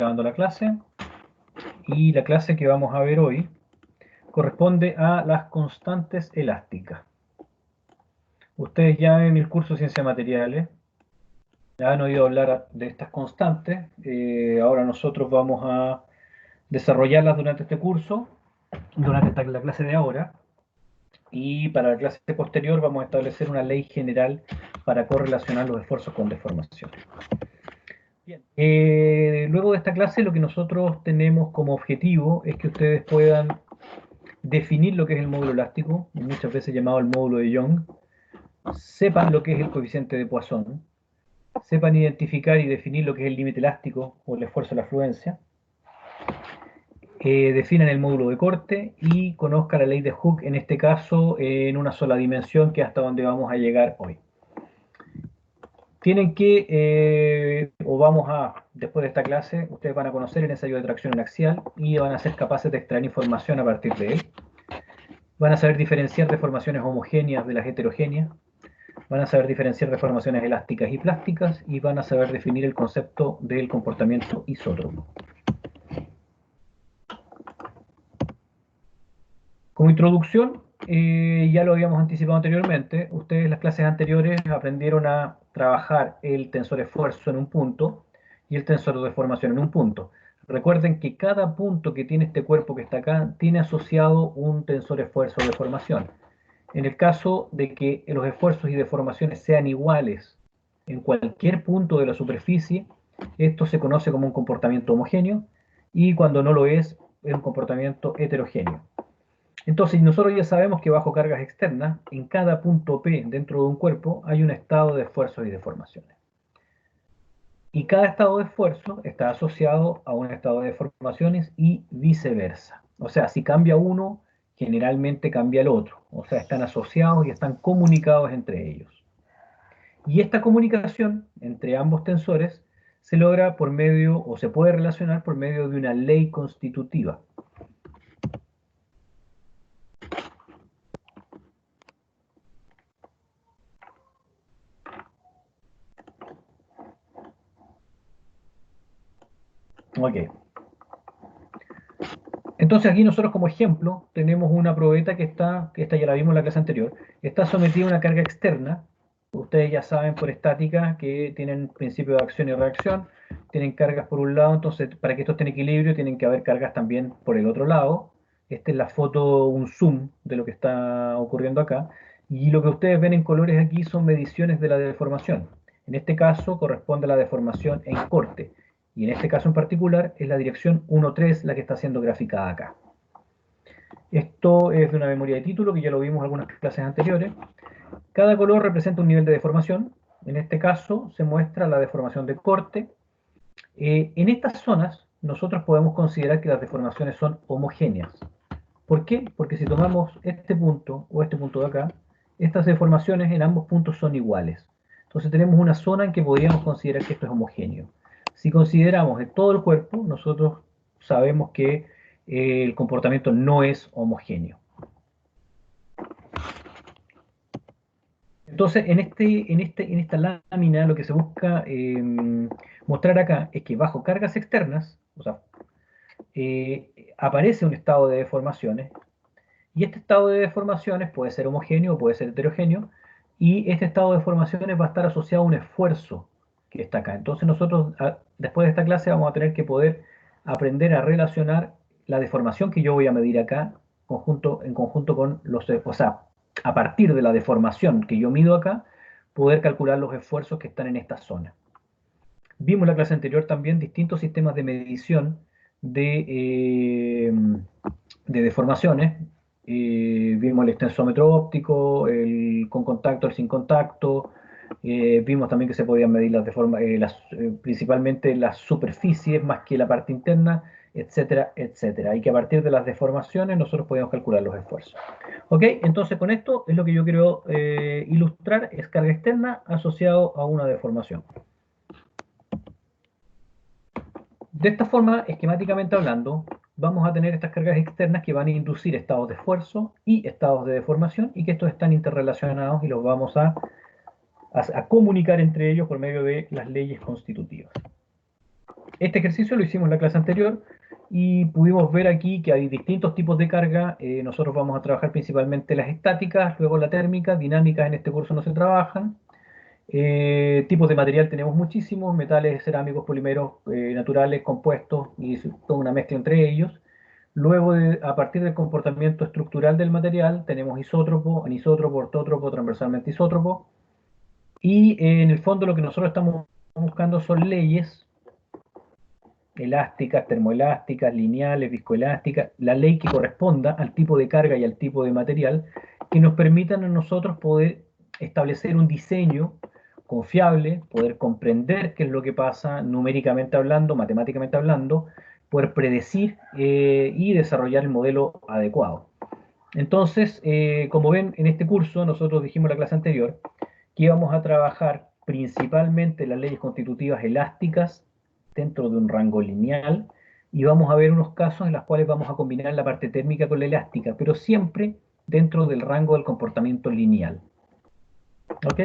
grabando la clase y la clase que vamos a ver hoy corresponde a las constantes elásticas. Ustedes ya en el curso de Ciencias Materiales ya han oído hablar de estas constantes. Ahora nosotros vamos a desarrollarlas durante este curso, durante la clase de ahora, y para la clase posterior vamos a establecer una ley general para correlacionar los esfuerzos con deformaciones. Bien. Luego de esta clase lo que nosotros tenemos como objetivo es que ustedes puedan definir lo que es el módulo elástico, muchas veces llamado el módulo de Young, sepan lo que es el coeficiente de Poisson, sepan identificar y definir lo que es el límite elástico o el esfuerzo de la fluencia, definan el módulo de corte y conozcan la ley de Hooke, en este caso en una sola dimensión, que es hasta donde vamos a llegar hoy. Tienen que, después de esta clase, ustedes van a conocer el ensayo de tracción axial y van a ser capaces de extraer información a partir de él. Van a saber diferenciar deformaciones homogéneas de las heterogéneas, van a saber diferenciar deformaciones elásticas y plásticas y van a saber definir el concepto del comportamiento isótropo. Como introducción, ya lo habíamos anticipado anteriormente, ustedes en las clases anteriores aprendieron a trabajar el tensor esfuerzo en un punto y el tensor de deformación en un punto. Recuerden que cada punto que tiene este cuerpo que está acá tiene asociado un tensor esfuerzo o deformación. En el caso de que los esfuerzos y deformaciones sean iguales en cualquier punto de la superficie, esto se conoce como un comportamiento homogéneo, y cuando no lo es un comportamiento heterogéneo. Entonces, nosotros ya sabemos que bajo cargas externas, en cada punto P dentro de un cuerpo hay un estado de esfuerzos y deformaciones. Y cada estado de esfuerzo está asociado a un estado de deformaciones y viceversa. O sea, si cambia uno, generalmente cambia el otro. O sea, están asociados y están comunicados entre ellos. Y esta comunicación entre ambos tensores se logra por medio, o se puede relacionar por medio de una ley constitutiva. Ok. Entonces aquí nosotros como ejemplo tenemos una probeta que esta ya la vimos en la clase anterior, está sometida a una carga externa. Ustedes ya saben por estática que tienen principio de acción y reacción, tienen cargas por un lado, entonces para que esto esté en equilibrio tienen que haber cargas también por el otro lado. Esta es la foto, un zoom de lo que está ocurriendo acá, y lo que ustedes ven en colores aquí son mediciones de la deformación. En este caso corresponde a la deformación en corte, y en este caso en particular es la dirección 1,3 la que está siendo graficada acá. Esto es de una memoria de título que ya lo vimos en algunas clases anteriores. Cada color representa un nivel de deformación. En este caso se muestra la deformación de corte. En estas zonas nosotros podemos considerar que las deformaciones son homogéneas. ¿Por qué? Porque si tomamos este punto o este punto de acá, estas deformaciones en ambos puntos son iguales. Entonces tenemos una zona en que podríamos considerar que esto es homogéneo. Si consideramos todo el cuerpo, nosotros sabemos que el comportamiento no es homogéneo. Entonces, en esta lámina lo que se busca mostrar acá es que bajo cargas externas, o sea, aparece un estado de deformaciones, y este estado de deformaciones puede ser homogéneo o puede ser heterogéneo, y este estado de deformaciones va a estar asociado a un esfuerzo que está acá. Entonces nosotros, después de esta clase, vamos a tener que poder aprender a relacionar la deformación que yo voy a medir acá en conjunto con o sea, a partir de la deformación que yo mido acá, poder calcular los esfuerzos que están en esta zona. Vimos en la clase anterior también distintos sistemas de medición de deformaciones. Vimos el extensómetro óptico, el con contacto, el sin contacto. Vimos también que se podían medir principalmente las superficies más que la parte interna, etcétera, etcétera. Y que a partir de las deformaciones nosotros podíamos calcular los esfuerzos. Ok, entonces con esto es lo que yo quiero ilustrar, es carga externa asociado a una deformación. De esta forma, esquemáticamente hablando, vamos a tener estas cargas externas que van a inducir estados de esfuerzo y estados de deformación, y que estos están interrelacionados y los vamos a comunicar entre ellos por medio de las leyes constitutivas. Este ejercicio lo hicimos en la clase anterior y pudimos ver aquí que hay distintos tipos de carga. Nosotros vamos a trabajar principalmente las estáticas, luego la térmica, dinámicas en este curso no se trabajan. Tipos de material tenemos muchísimos, metales, cerámicos, polímeros naturales, compuestos y toda una mezcla entre ellos. Luego, a partir del comportamiento estructural del material, tenemos isótropo, anisótropo, ortótropo, transversalmente isótropo. Y en el fondo lo que nosotros estamos buscando son leyes elásticas, termoelásticas, lineales, viscoelásticas, la ley que corresponda al tipo de carga y al tipo de material, que nos permitan a nosotros poder establecer un diseño confiable, poder comprender qué es lo que pasa numéricamente hablando, matemáticamente hablando, poder predecir y desarrollar el modelo adecuado. Entonces, como ven, en este curso nosotros dijimos en la clase anterior que íbamos a trabajar principalmente las leyes constitutivas elásticas dentro de un rango lineal y vamos a ver unos casos en los cuales vamos a combinar la parte térmica con la elástica, pero siempre dentro del rango del comportamiento lineal. ¿Ok?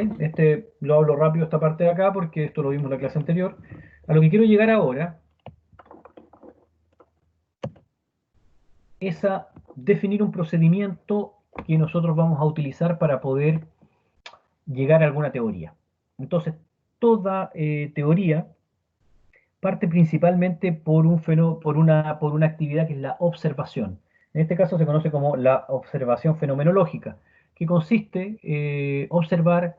Lo hablo rápido esta parte de acá porque esto lo vimos en la clase anterior. A lo que quiero llegar ahora es a definir un procedimiento que nosotros vamos a utilizar para poder llegar a alguna teoría. Entonces, toda teoría parte principalmente por una actividad que es la observación. En este caso se conoce como la observación fenomenológica, que consiste en observar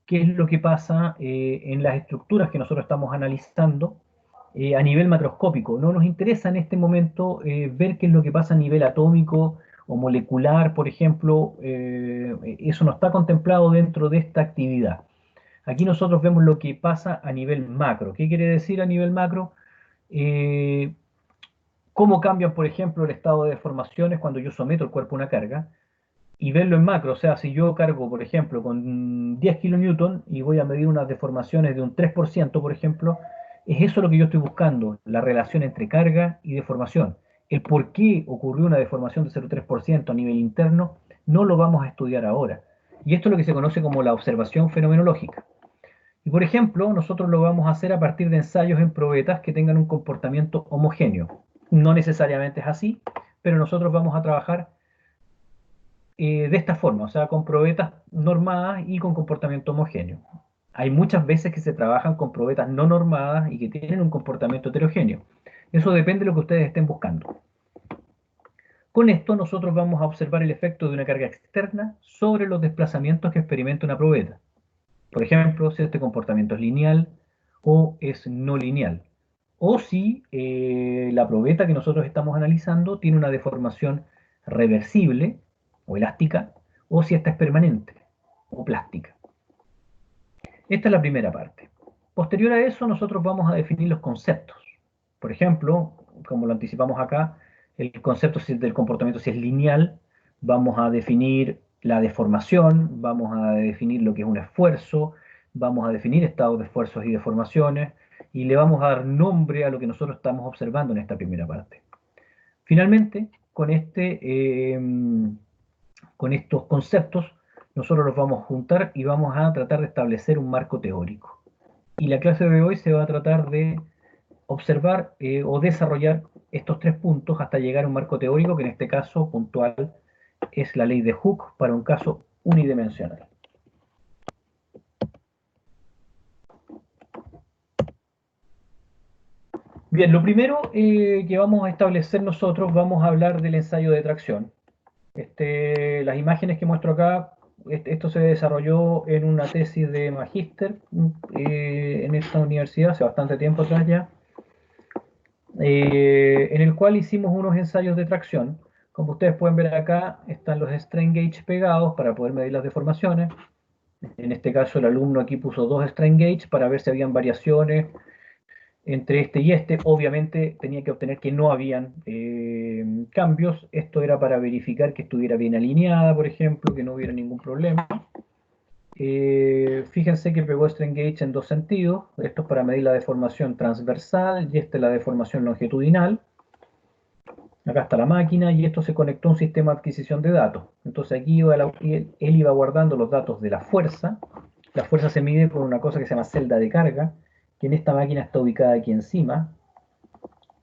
qué es lo que pasa en las estructuras que nosotros estamos analizando a nivel macroscópico. No nos interesa en este momento ver qué es lo que pasa a nivel atómico o molecular, por ejemplo. Eso no está contemplado dentro de esta actividad. Aquí nosotros vemos lo que pasa a nivel macro. ¿Qué quiere decir a nivel macro? Eh, Cómo cambian, por ejemplo, el estado de deformaciones cuando yo someto el cuerpo a una carga y verlo en macro. O sea, si yo cargo, por ejemplo, con 10 kilonewton y voy a medir unas deformaciones de un 3%, por ejemplo, es eso lo que yo estoy buscando, la relación entre carga y deformación. El por qué ocurrió una deformación de 0,3% a nivel interno no lo vamos a estudiar ahora. Y esto es lo que se conoce como la observación fenomenológica. Y por ejemplo, nosotros lo vamos a hacer a partir de ensayos en probetas que tengan un comportamiento homogéneo. No necesariamente es así, pero nosotros vamos a trabajar de esta forma, o sea, con probetas normadas y con comportamiento homogéneo. Hay muchas veces que se trabajan con probetas no normadas y que tienen un comportamiento heterogéneo. Eso depende de lo que ustedes estén buscando. Con esto nosotros vamos a observar el efecto de una carga externa sobre los desplazamientos que experimenta una probeta. Por ejemplo, si este comportamiento es lineal o es no lineal. O si la probeta que nosotros estamos analizando tiene una deformación reversible o elástica, o si esta es permanente o plástica. Esta es la primera parte. Posterior a eso, nosotros vamos a definir los conceptos. Por ejemplo, como lo anticipamos acá, el concepto del comportamiento si es lineal, vamos a definir la deformación, vamos a definir lo que es un esfuerzo, vamos a definir estados de esfuerzos y deformaciones, y le vamos a dar nombre a lo que nosotros estamos observando en esta primera parte. Finalmente, con estos conceptos, nosotros los vamos a juntar y vamos a tratar de establecer un marco teórico. Y la clase de hoy se va a tratar de observar o desarrollar estos tres puntos hasta llegar a un marco teórico que en este caso puntual es la ley de Hooke para un caso unidimensional. Bien, lo primero que vamos a establecer nosotros, vamos a hablar del ensayo de tracción. Las imágenes que muestro acá, esto se desarrolló en una tesis de magíster en esta universidad, hace bastante tiempo atrás ya, en el cual hicimos unos ensayos de tracción. Como ustedes pueden ver acá, están los strain gauge pegados para poder medir las deformaciones. En este caso el alumno aquí puso dos strain gauge para ver si habían variaciones entre este y este. Obviamente tenía que obtener que no habían cambios. Esto era para verificar que estuviera bien alineada, por ejemplo, que no hubiera ningún problema. Fíjense que pegó strain gauge en dos sentidos. Esto es para medir la deformación transversal y esta es la deformación longitudinal. Acá está la máquina y esto se conectó a un sistema de adquisición de datos. Entonces aquí él iba guardando los datos de la fuerza. La fuerza se mide con una cosa que se llama celda de carga, que en esta máquina está ubicada aquí encima.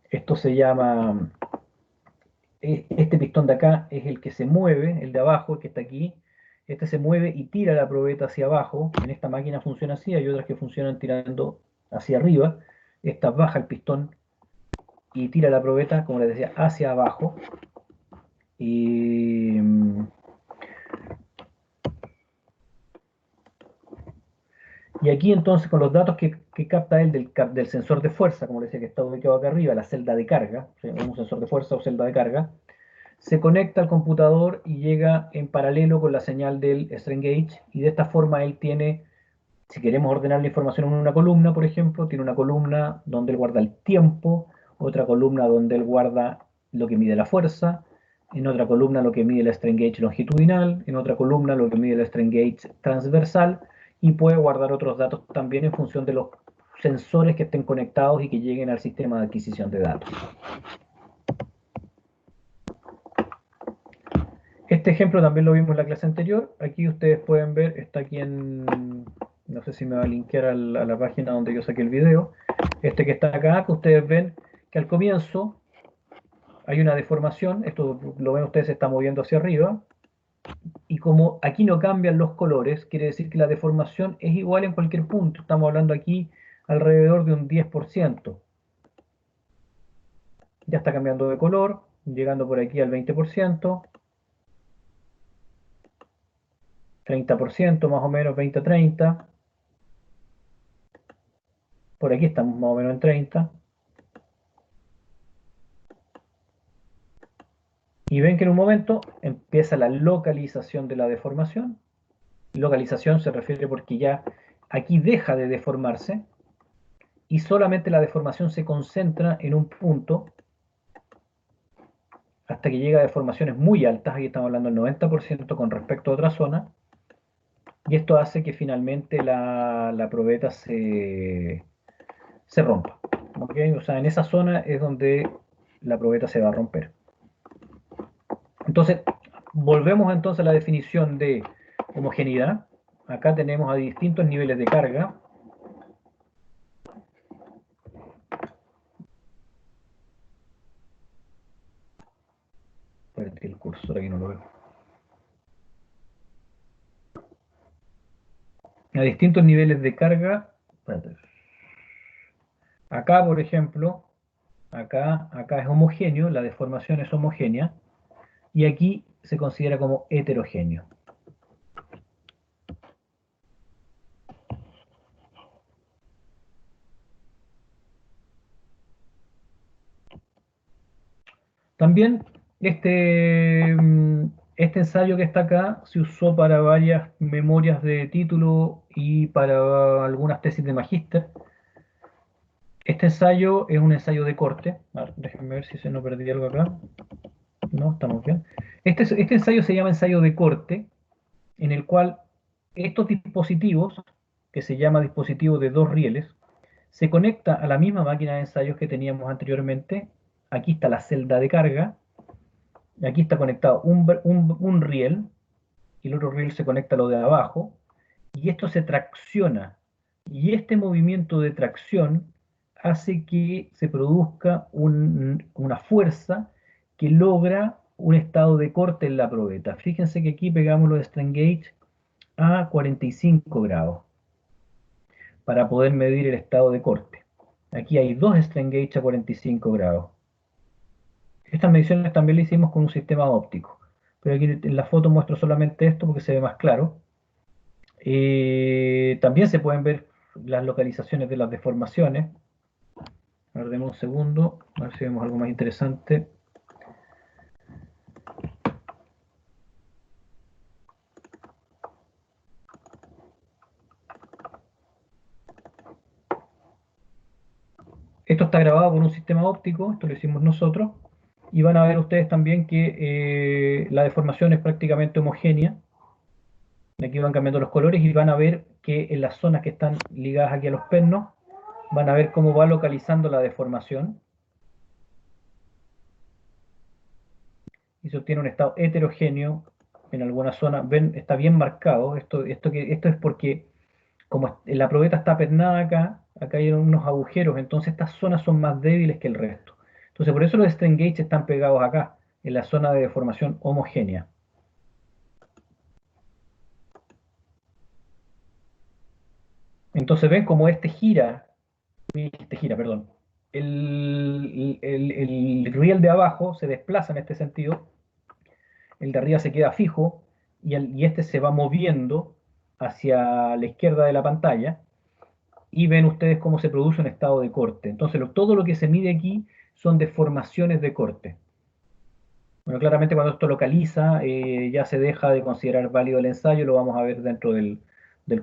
Esto se llama, este pistón de acá es el que se mueve, el de abajo, el que está aquí. Este se mueve y tira la probeta hacia abajo. En esta máquina funciona así, hay otras que funcionan tirando hacia arriba. Esta baja el pistón y tira la probeta, como les decía, hacia abajo. Y, y aquí entonces con los datos que capta él del sensor de fuerza, como les decía que está ubicado acá arriba, la celda de carga, o sea, un sensor de fuerza o celda de carga, se conecta al computador y llega en paralelo con la señal del strain gauge, y de esta forma él tiene, si queremos ordenar la información en una columna, por ejemplo, tiene una columna donde él guarda el tiempo, otra columna donde él guarda lo que mide la fuerza, en otra columna lo que mide el strain gauge longitudinal, en otra columna lo que mide el strain gauge transversal, y puede guardar otros datos también en función de los sensores que estén conectados y que lleguen al sistema de adquisición de datos. Este ejemplo también lo vimos en la clase anterior. Aquí ustedes pueden ver, está aquí en, no sé si me va a linkear a la página donde yo saqué el video. Este que está acá, que ustedes ven que al comienzo hay una deformación, esto lo ven ustedes, se está moviendo hacia arriba, y como aquí no cambian los colores, quiere decir que la deformación es igual en cualquier punto. Estamos hablando aquí alrededor de un 10%. Ya está cambiando de color, llegando por aquí al 20%, 30% más o menos, 20 a 30. Por aquí estamos más o menos en 30. Y ven que en un momento empieza la localización de la deformación. Localización se refiere porque ya aquí deja de deformarse y solamente la deformación se concentra en un punto hasta que llega a deformaciones muy altas. Aquí estamos hablando del 90% con respecto a otra zona. Y esto hace que finalmente la probeta se rompa. ¿Okay? O sea, en esa zona es donde la probeta se va a romper. Entonces, volvemos entonces a la definición de homogeneidad. Acá tenemos a distintos niveles de carga. Espérate, el cursor aquí no lo veo. A distintos niveles de carga. Espérate. Acá, por ejemplo, acá es homogéneo, la deformación es homogénea, y aquí se considera como heterogéneo. También este ensayo que está acá se usó para varias memorias de título y para algunas tesis de magíster. Este ensayo es un ensayo de corte. A ver, déjenme ver si se nos perdió algo acá. No, estamos bien. Este ensayo se llama ensayo de corte, en el cual estos dispositivos, que se llama dispositivo de dos rieles, se conecta a la misma máquina de ensayos que teníamos anteriormente. Aquí está la celda de carga, y aquí está conectado un riel, y el otro riel se conecta a lo de abajo, y esto se tracciona. Y este movimiento de tracción hace que se produzca una fuerza que logra un estado de corte en la probeta. Fíjense que aquí pegamos los strain gauge a 45 grados para poder medir el estado de corte. Aquí hay dos strain gauge a 45 grados. Estas mediciones también las hicimos con un sistema óptico, pero aquí en la foto muestro solamente esto porque se ve más claro. También se pueden ver las localizaciones de las deformaciones. A ver, demos un segundo, a ver si vemos algo más interesante. Esto está grabado con un sistema óptico, esto lo hicimos nosotros, y van a ver ustedes también que la deformación es prácticamente homogénea. Aquí van cambiando los colores y van a ver que en las zonas que están ligadas aquí a los pernos, van a ver cómo va localizando la deformación. Y se obtiene un estado heterogéneo en alguna zona. Ven, está bien marcado. Esto es porque como la probeta está pernada acá hay unos agujeros, entonces estas zonas son más débiles que el resto. Entonces, por eso los strain gauge están pegados acá, en la zona de deformación homogénea. Entonces ven como perdón. El riel de abajo se desplaza en este sentido, el de arriba se queda fijo y este se va moviendo hacia la izquierda de la pantalla y ven ustedes cómo se produce un estado de corte. Entonces todo lo que se mide aquí son deformaciones de corte. Bueno, claramente cuando esto localiza ya se deja de considerar válido el ensayo, lo vamos a ver dentro del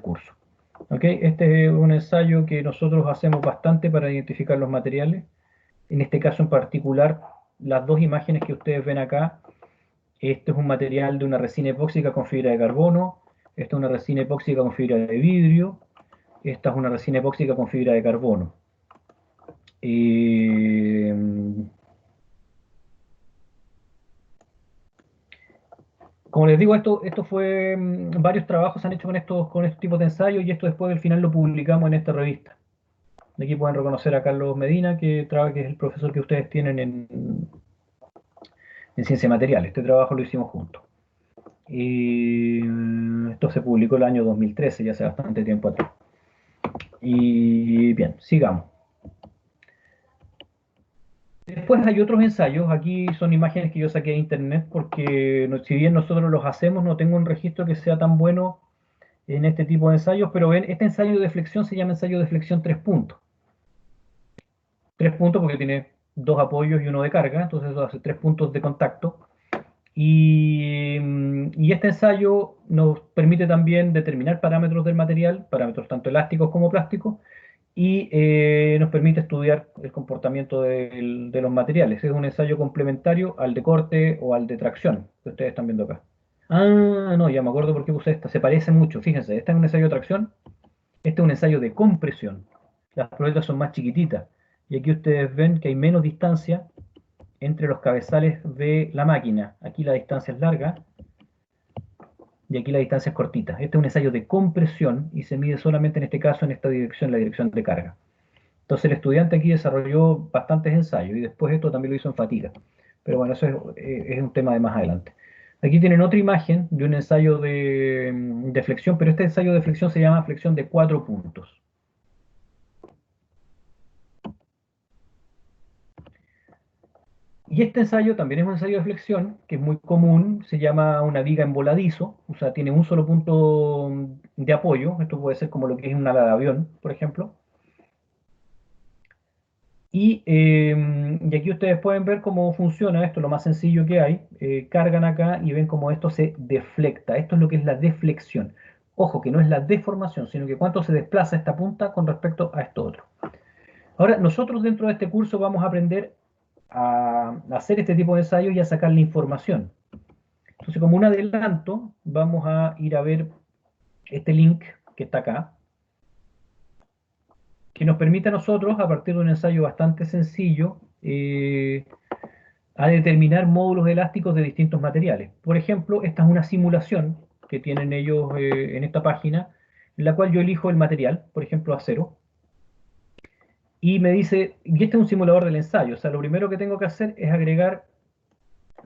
curso. ¿Okay? Este es un ensayo que nosotros hacemos bastante para identificar los materiales. En este caso en particular, las dos imágenes que ustedes ven acá, este es un material de una resina epóxica con fibra de carbono, esta es una resina epóxica con fibra de vidrio, esta es una resina epóxica con fibra de carbono. Eh, Como les digo, esto fue, varios trabajos se han hecho con estos tipos de ensayos y esto después al final lo publicamos en esta revista. Aquí pueden reconocer a Carlos Medina, que es el profesor que ustedes tienen en Ciencia Material. Este trabajo lo hicimos juntos. Y esto se publicó el año 2013, ya hace bastante tiempo atrás. Y bien, sigamos. Después hay otros ensayos, aquí son imágenes que yo saqué de internet porque si bien nosotros los hacemos, no tengo un registro que sea tan bueno en este tipo de ensayos, pero ven, este ensayo de flexión se llama ensayo de flexión 3 puntos. 3 puntos porque tiene dos apoyos y uno de carga, entonces eso hace 3 puntos de contacto. Y este ensayo nos permite también determinar parámetros del material, parámetros tanto elásticos como plásticos, y nos permite estudiar el comportamiento de los materiales. Es un ensayo complementario al de corte o al de tracción, que ustedes están viendo acá. Ah, no, ya me acuerdo por qué puse esta. Se parece mucho, fíjense, este es un ensayo de tracción, este es un ensayo de compresión. Las probetas son más chiquititas. Y aquí ustedes ven que hay menos distancia entre los cabezales de la máquina. Aquí la distancia es larga y aquí la distancia es cortita. Este es un ensayo de compresión y se mide solamente en este caso en esta dirección, la dirección de carga. Entonces el estudiante aquí desarrolló bastantes ensayos y después esto también lo hizo en fatiga. Pero bueno, eso es un tema de más adelante. Aquí tienen otra imagen de un ensayo de flexión, pero este ensayo de flexión se llama flexión de 4 puntos. Y este ensayo también es un ensayo de flexión, que es muy común, se llama una viga en voladizo, o sea, tiene un solo punto de apoyo, esto puede ser como lo que es un ala de avión, por ejemplo. Y aquí ustedes pueden ver cómo funciona esto, lo más sencillo que hay. Cargan acá y ven cómo esto se deflecta. Esto es lo que es la deflexión. Ojo, que no es la deformación, sino que cuánto se desplaza esta punta con respecto a esto otro. Ahora, nosotros dentro de este curso vamos a aprender a hacer este tipo de ensayos y a sacar la información. Entonces, como un adelanto, vamos a ir a ver este link que está acá, que nos permite a nosotros, a partir de un ensayo bastante sencillo, a determinar módulos elásticos de distintos materiales. Por ejemplo, esta es una simulación que tienen ellos en esta página, en la cual yo elijo el material, por ejemplo, acero, y me dice, y este es un simulador del ensayo, o sea, lo primero que tengo que hacer es agregar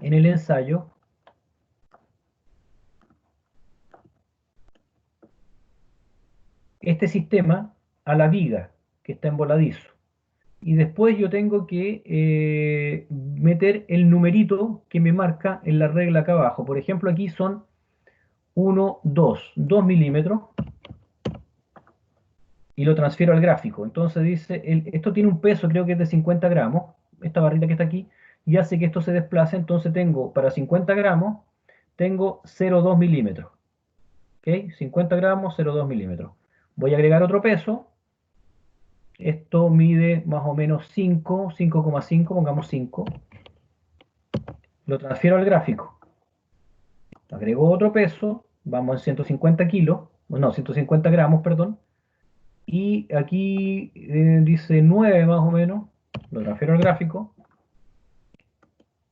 en el ensayo este sistema a la viga que está en voladizo. Y después yo tengo que meter el numerito que me marca en la regla acá abajo. Por ejemplo, aquí son 2 milímetros y lo transfiero al gráfico. Entonces dice, esto tiene un peso, creo que es de 50 gramos, esta barrita que está aquí, y hace que esto se desplace. Entonces tengo, para 50 gramos, tengo 0,2 milímetros. ¿Ok? 50 gramos, 0,2 milímetros. Voy a agregar otro peso. Esto mide más o menos 5, 5,5, pongamos 5. Lo transfiero al gráfico. Agrego otro peso, vamos en 150 kilos, no, 150 gramos, perdón. Y aquí dice 9 más o menos, lo transfiero al gráfico.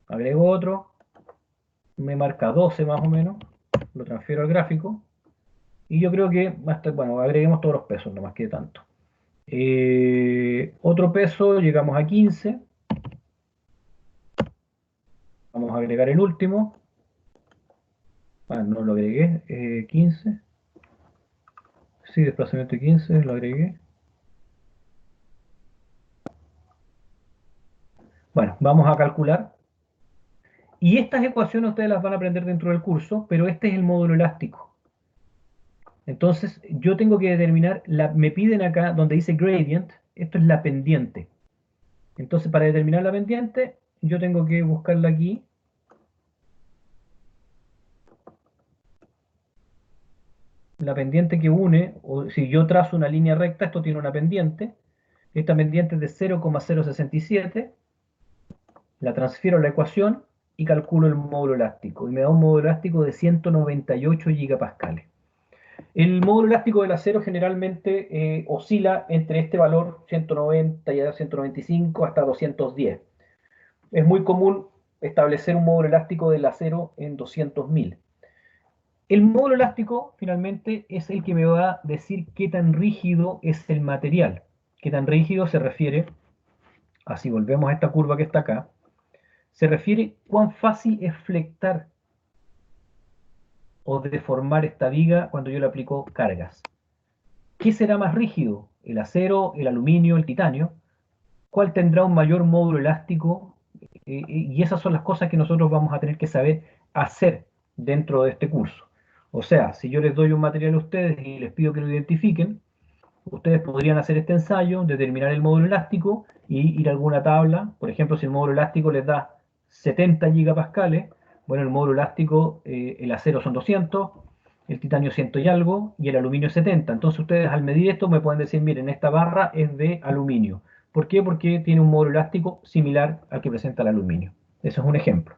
Agrego otro, me marca 12 más o menos, lo transfiero al gráfico. Y yo creo que, hasta, bueno, agreguemos todos los pesos, no más que tanto. Otro peso, llegamos a 15. Vamos a agregar el último. No lo agregué. 15. Sí, desplazamiento de 15, lo agregué. Bueno, vamos a calcular. Y estas ecuaciones ustedes las van a aprender dentro del curso, pero este es el módulo elástico. Entonces, yo tengo que determinar, me piden acá donde dice gradient, esto es la pendiente. Entonces, para determinar la pendiente, yo tengo que buscarla aquí. La pendiente que une, o si yo trazo una línea recta, esto tiene una pendiente. Esta pendiente es de 0,067. La transfiero a la ecuación y calculo el módulo elástico. Y me da un módulo elástico de 198 gigapascales. El módulo elástico del acero generalmente oscila entre este valor 190 y 195 hasta 210. Es muy común establecer un módulo elástico del acero en 200.000. El módulo elástico finalmente es el que me va a decir qué tan rígido es el material. Qué tan rígido se refiere, así volvemos a esta curva que está acá, se refiere cuán fácil es flectar o deformar esta viga cuando yo le aplico cargas. ¿Qué será más rígido? ¿El acero, el aluminio, el titanio? ¿Cuál tendrá un mayor módulo elástico? Y esas son las cosas que nosotros vamos a tener que saber hacer dentro de este curso. O sea, si yo les doy un material a ustedes y les pido que lo identifiquen, ustedes podrían hacer este ensayo, determinar el módulo elástico y ir a alguna tabla. Por ejemplo, si el módulo elástico les da 70 gigapascales, bueno, el módulo elástico, el acero son 200, el titanio 100 y algo, y el aluminio 70. Entonces ustedes al medir esto me pueden decir, miren, esta barra es de aluminio. ¿Por qué? Porque tiene un módulo elástico similar al que presenta el aluminio. Eso es un ejemplo.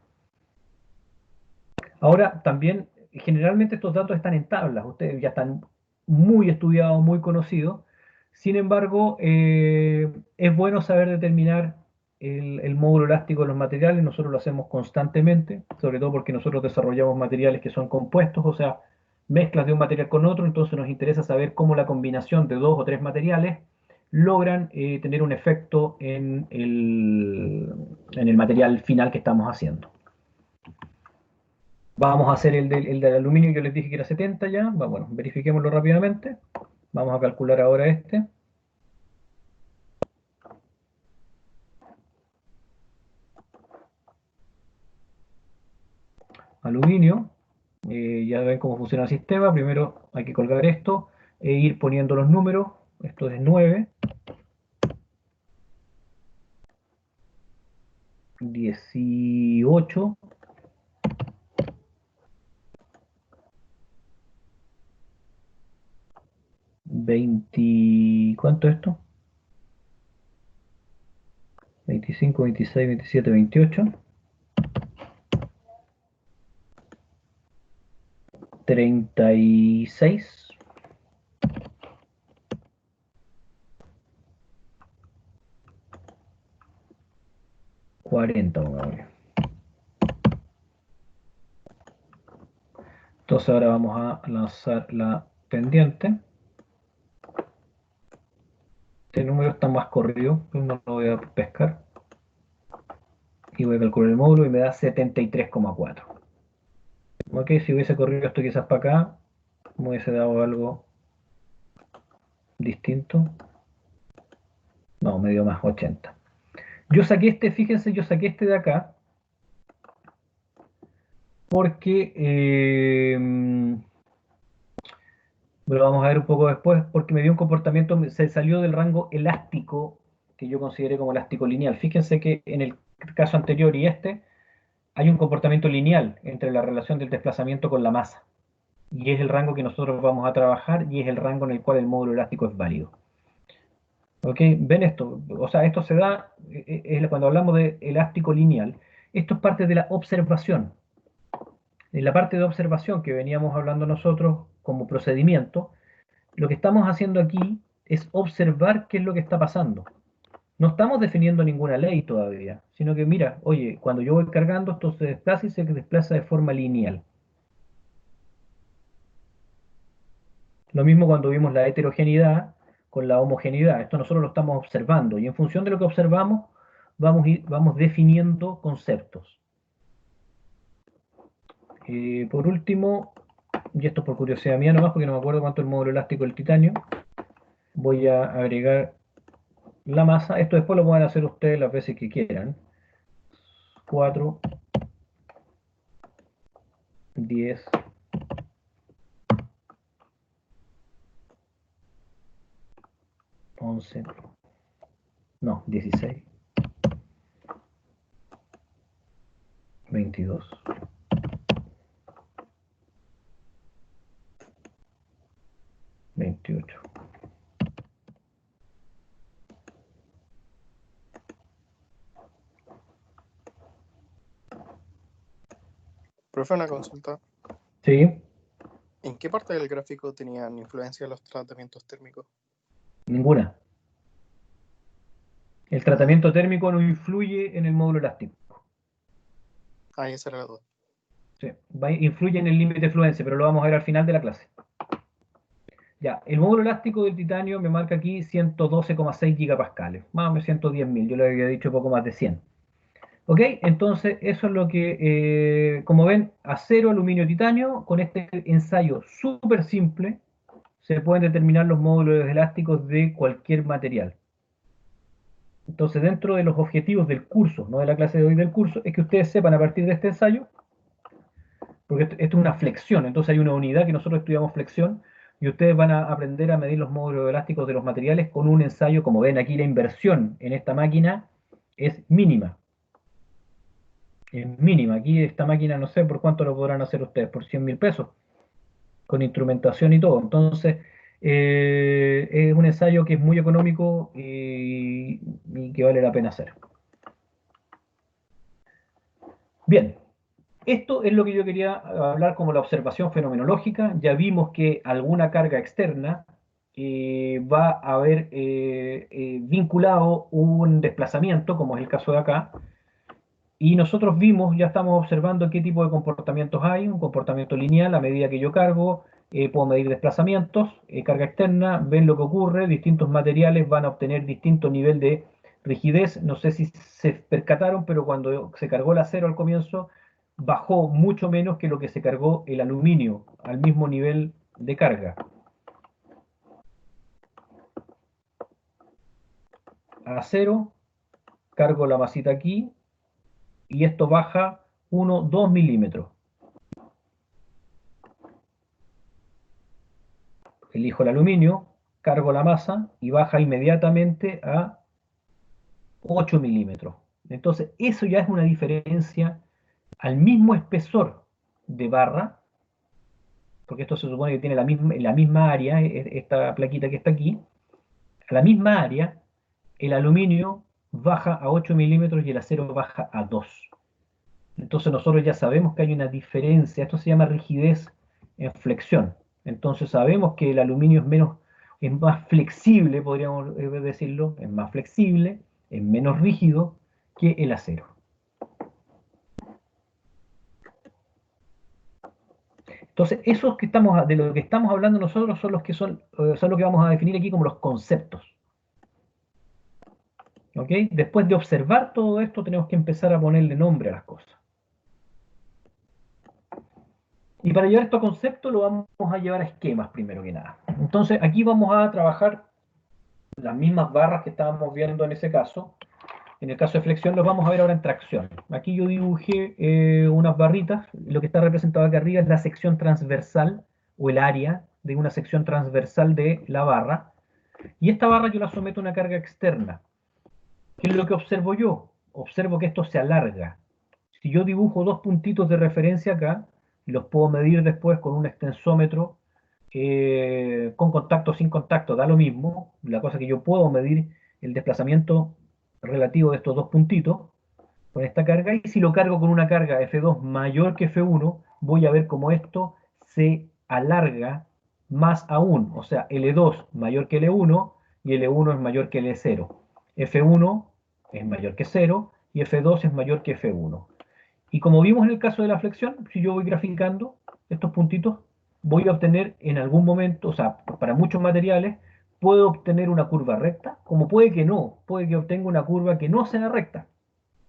Ahora, también, generalmente estos datos están en tablas, ustedes ya están muy estudiados, muy conocidos. Sin embargo, es bueno saber determinar el módulo elástico de los materiales. Nosotros lo hacemos constantemente, sobre todo porque nosotros desarrollamos materiales que son compuestos, o sea, mezclas de un material con otro. Entonces nos interesa saber cómo la combinación de dos o tres materiales logran tener un efecto en el material final que estamos haciendo. Vamos a hacer el del aluminio que yo les dije que era 70 ya. Bueno, verifiquémoslo rápidamente. Vamos a calcular ahora este. Aluminio. Ya ven cómo funciona el sistema. Primero hay que colgar esto e ir poniendo los números. Esto es 9, 18, 20. ¿Cuánto es esto? 25, 26, 27, 28. 36. 40, pongámosle. Entonces ahora vamos a lanzar la pendiente. Este número está más corrido, no lo voy a pescar. Y voy a calcular el módulo y me da 73,4. Ok, si hubiese corrido esto quizás para acá, me hubiese dado algo distinto. No, me dio más 80. Yo saqué este, fíjense, yo saqué este de acá porque, lo vamos a ver un poco después, porque me dio un comportamiento, se salió del rango elástico que yo consideré como elástico lineal. Fíjense que en el caso anterior y este, hay un comportamiento lineal entre la relación del desplazamiento con la masa. Y es el rango que nosotros vamos a trabajar y es el rango en el cual el módulo elástico es válido. ¿Ok? ¿Ven esto? O sea, esto se da, cuando hablamos de elástico lineal, esto es parte de la observación. En la parte de observación que veníamos hablando nosotros como procedimiento, lo que estamos haciendo aquí es observar qué es lo que está pasando. No estamos definiendo ninguna ley todavía, sino que mira, oye, cuando yo voy cargando, esto se desplaza y se desplaza de forma lineal. Lo mismo cuando vimos la heterogeneidad con la homogeneidad. Esto nosotros lo estamos observando y en función de lo que observamos vamos definiendo conceptos. Por último, y esto por curiosidad mía nomás, porque no me acuerdo cuánto es el módulo elástico del titanio, voy a agregar la masa. Esto después lo pueden hacer ustedes las veces que quieran. 4, 10, 11, no, 16, 22, 28. Profe, una consulta. ¿Sí? ¿En qué parte del gráfico tenían influencia los tratamientos térmicos? Ninguna. El tratamiento térmico no influye en el módulo elástico. Ah, esa era la duda. Sí, influye en el límite de fluencia, pero lo vamos a ver al final de la clase. Ya, el módulo elástico del titanio me marca aquí 112,6 gigapascales, más o menos 110.000, yo le había dicho poco más de 100. ¿Ok? Entonces, eso es lo que, como ven, acero, aluminio, titanio, con este ensayo súper simple, se pueden determinar los módulos elásticos de cualquier material. Entonces, dentro de los objetivos del curso, no de la clase de hoy del curso, es que ustedes sepan a partir de este ensayo, porque esto es una flexión, entonces hay una unidad que nosotros estudiamos flexión, y ustedes van a aprender a medir los módulos elásticos de los materiales con un ensayo. Como ven aquí, la inversión en esta máquina es mínima. Es mínima. Aquí esta máquina no sé por cuánto lo podrán hacer ustedes, por 100.000 pesos, con instrumentación y todo. Entonces, es un ensayo que es muy económico y que vale la pena hacer. Bien, esto es lo que yo quería hablar como la observación fenomenológica. Ya vimos que alguna carga externa va a haber vinculado un desplazamiento, como es el caso de acá, y nosotros vimos, ya estamos observando qué tipo de comportamientos hay. Un comportamiento lineal: a medida que yo cargo, puedo medir desplazamientos, carga externa, ven lo que ocurre, distintos materiales van a obtener distinto nivel de rigidez. No sé si se percataron, pero cuando se cargó el acero al comienzo, bajó mucho menos que lo que se cargó el aluminio al mismo nivel de carga. Acero, cargo la masita aquí, y esto baja 1, 2 milímetros. Elijo el aluminio, cargo la masa y baja inmediatamente a 8 milímetros. Entonces, eso ya es una diferencia al mismo espesor de barra, porque esto se supone que tiene la misma área, esta plaquita que está aquí, a la misma área, el aluminio baja a 8 milímetros y el acero baja a 2. Entonces nosotros ya sabemos que hay una diferencia. Esto se llama rigidez en flexión. Entonces sabemos que el aluminio es más flexible, podríamos decirlo, es más flexible, es menos rígido que el acero. Entonces, esos que de lo que estamos hablando nosotros son los que son lo que vamos a definir aquí como los conceptos. ¿Ok? Después de observar todo esto, tenemos que empezar a ponerle nombre a las cosas. Y para llevar esto a concepto lo vamos a llevar a esquemas primero que nada. Entonces aquí vamos a trabajar las mismas barras que estábamos viendo en ese caso. En el caso de flexión los vamos a ver ahora en tracción. Aquí yo dibujé unas barritas. Lo que está representado acá arriba es la sección transversal o el área de una sección transversal de la barra. Y esta barra yo la someto a una carga externa. ¿Qué es lo que observo yo? Observo que esto se alarga. Si yo dibujo dos puntitos de referencia acá, y los puedo medir después con un extensómetro, con contacto o sin contacto, da lo mismo. La cosa es que yo puedo medir el desplazamiento relativo de estos dos puntitos con esta carga, y si lo cargo con una carga F2 mayor que F1, voy a ver cómo esto se alarga más aún. O sea, L2 mayor que L1 y L1 es mayor que L0. F1 es mayor que 0 y F2 es mayor que F1. Y como vimos en el caso de la flexión, si yo voy graficando estos puntitos, voy a obtener en algún momento, o sea, para muchos materiales, puedo obtener una curva recta, como puede que no, puede que obtenga una curva que no sea recta,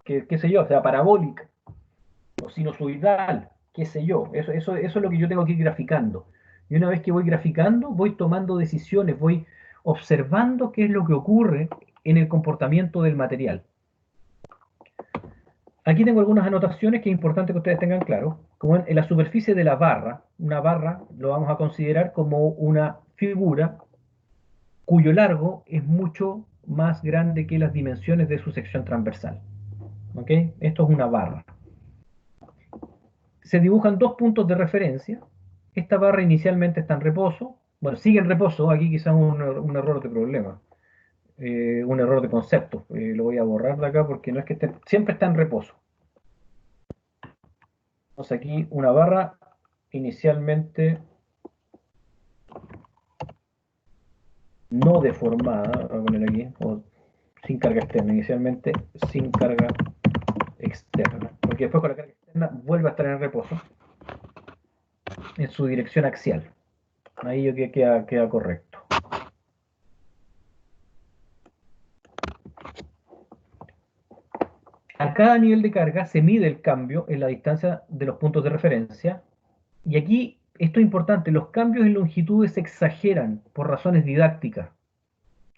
que qué sé yo, sea parabólica o sinusoidal. qué sé yo. Eso es lo que yo tengo que ir graficando. Y una vez que voy graficando, voy tomando decisiones, voy observando qué es lo que ocurre en el comportamiento del material. Aquí tengo algunas anotaciones que es importante que ustedes tengan claro. Como en la superficie de la barra, una barra lo vamos a considerar como una figura cuyo largo es mucho más grande que las dimensiones de su sección transversal. ¿Ok? Esto es una barra. Se dibujan dos puntos de referencia. Esta barra inicialmente está en reposo. Bueno, sigue en reposo. Aquí quizás un error de problema. Un error de concepto. Lo voy a borrar de acá porque no es que esté, siempre está en reposo. Entonces aquí una barra inicialmente no deformada, voy a poner aquí, o sin carga externa, inicialmente sin carga externa, porque después con la carga externa vuelve a estar en reposo en su dirección axial. Ahí yo queda correcto. A cada nivel de carga se mide el cambio en la distancia de los puntos de referencia, y aquí esto es importante, los cambios en longitudes se exageran por razones didácticas.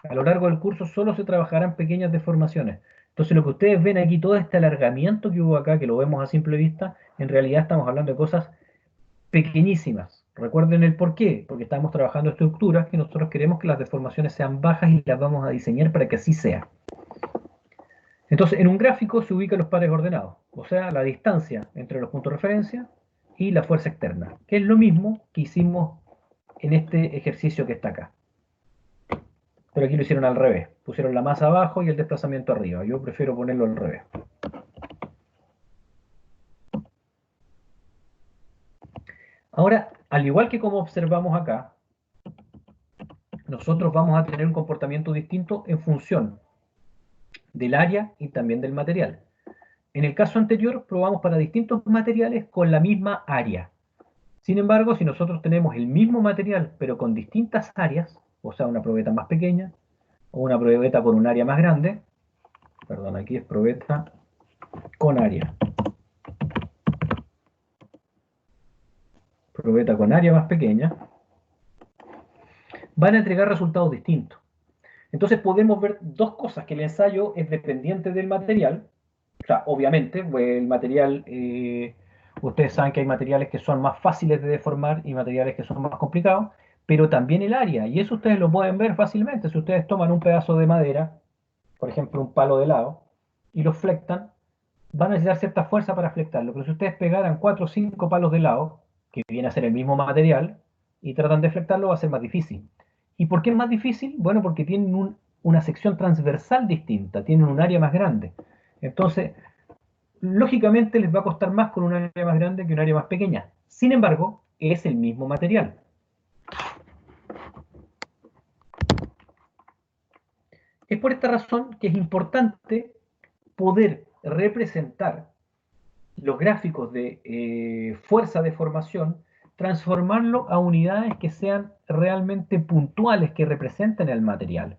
A lo largo del curso solo se trabajarán pequeñas deformaciones. Entonces lo que ustedes ven aquí, todo este alargamiento que hubo acá, que lo vemos a simple vista, en realidad estamos hablando de cosas pequeñísimas. Recuerden el por qué, porque estamos trabajando estructuras que nosotros queremos que las deformaciones sean bajas y las vamos a diseñar para que así sea. Entonces, en un gráfico se ubican los pares ordenados, o sea, la distancia entre los puntos de referencia y la fuerza externa, que es lo mismo que hicimos en este ejercicio que está acá. Pero aquí lo hicieron al revés, pusieron la masa abajo y el desplazamiento arriba. Yo prefiero ponerlo al revés. Ahora, al igual que como observamos acá, nosotros vamos a tener un comportamiento distinto en función del área y también del material. En el caso anterior probamos para distintos materiales con la misma área. Sin embargo, si nosotros tenemos el mismo material pero con distintas áreas, o sea, una probeta más pequeña o una probeta con un área más grande, perdón, aquí es probeta con área. Probeta con área más pequeña, van a entregar resultados distintos. Entonces podemos ver dos cosas, que el ensayo es dependiente del material, o sea, obviamente, pues el material, ustedes saben que hay materiales que son más fáciles de deformar y materiales que son más complicados, pero también el área, y eso ustedes lo pueden ver fácilmente. Si ustedes toman un pedazo de madera, por ejemplo un palo de helado, y lo flectan, van a necesitar cierta fuerza para flectarlo, pero si ustedes pegaran 4 o 5 palos de helado, que viene a ser el mismo material, y tratan de flectarlo, va a ser más difícil. ¿Y por qué es más difícil? Bueno, porque tienen una sección transversal distinta, tienen un área más grande. Entonces, lógicamente les va a costar más con un área más grande que un área más pequeña. Sin embargo, es el mismo material. Es por esta razón que es importante poder representar los gráficos de fuerza de formación, transformarlo a unidades que sean realmente puntuales, que representen el material.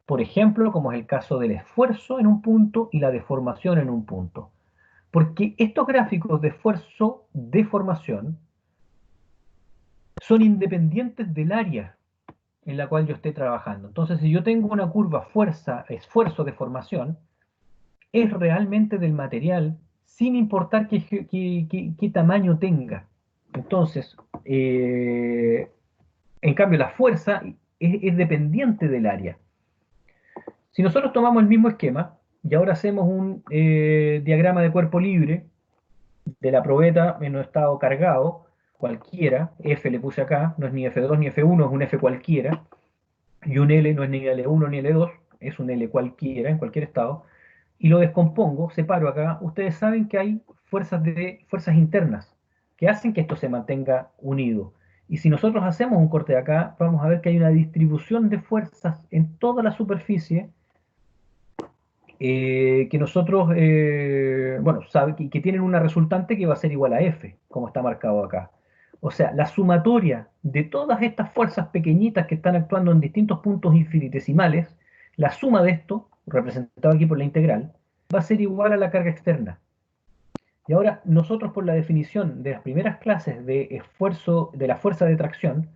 Por ejemplo, como es el caso del esfuerzo en un punto y la deformación en un punto. Porque estos gráficos de esfuerzo-deformación son independientes del área en la cual yo esté trabajando. Entonces, si yo tengo una curva fuerza-esfuerzo-deformación, es realmente del material, sin importar qué tamaño tenga. Entonces, en cambio, la fuerza es dependiente del área. Si nosotros tomamos el mismo esquema y ahora hacemos un diagrama de cuerpo libre de la probeta en un estado cargado, cualquiera, F le puse acá, no es ni F2 ni F1, es un F cualquiera, y un L no es ni L1 ni L2, es un L cualquiera, en cualquier estado, y lo descompongo, separo acá, ustedes saben que hay fuerzas internas que hacen que esto se mantenga unido. Y si nosotros hacemos un corte de acá, vamos a ver que hay una distribución de fuerzas en toda la superficie que nosotros, bueno, que tienen una resultante que va a ser igual a F, como está marcado acá. O sea, la sumatoria de todas estas fuerzas pequeñitas que están actuando en distintos puntos infinitesimales, la suma de esto, representado aquí por la integral, va a ser igual a la carga externa. Y ahora nosotros por la definición de las primeras clases de esfuerzo, de la fuerza de tracción,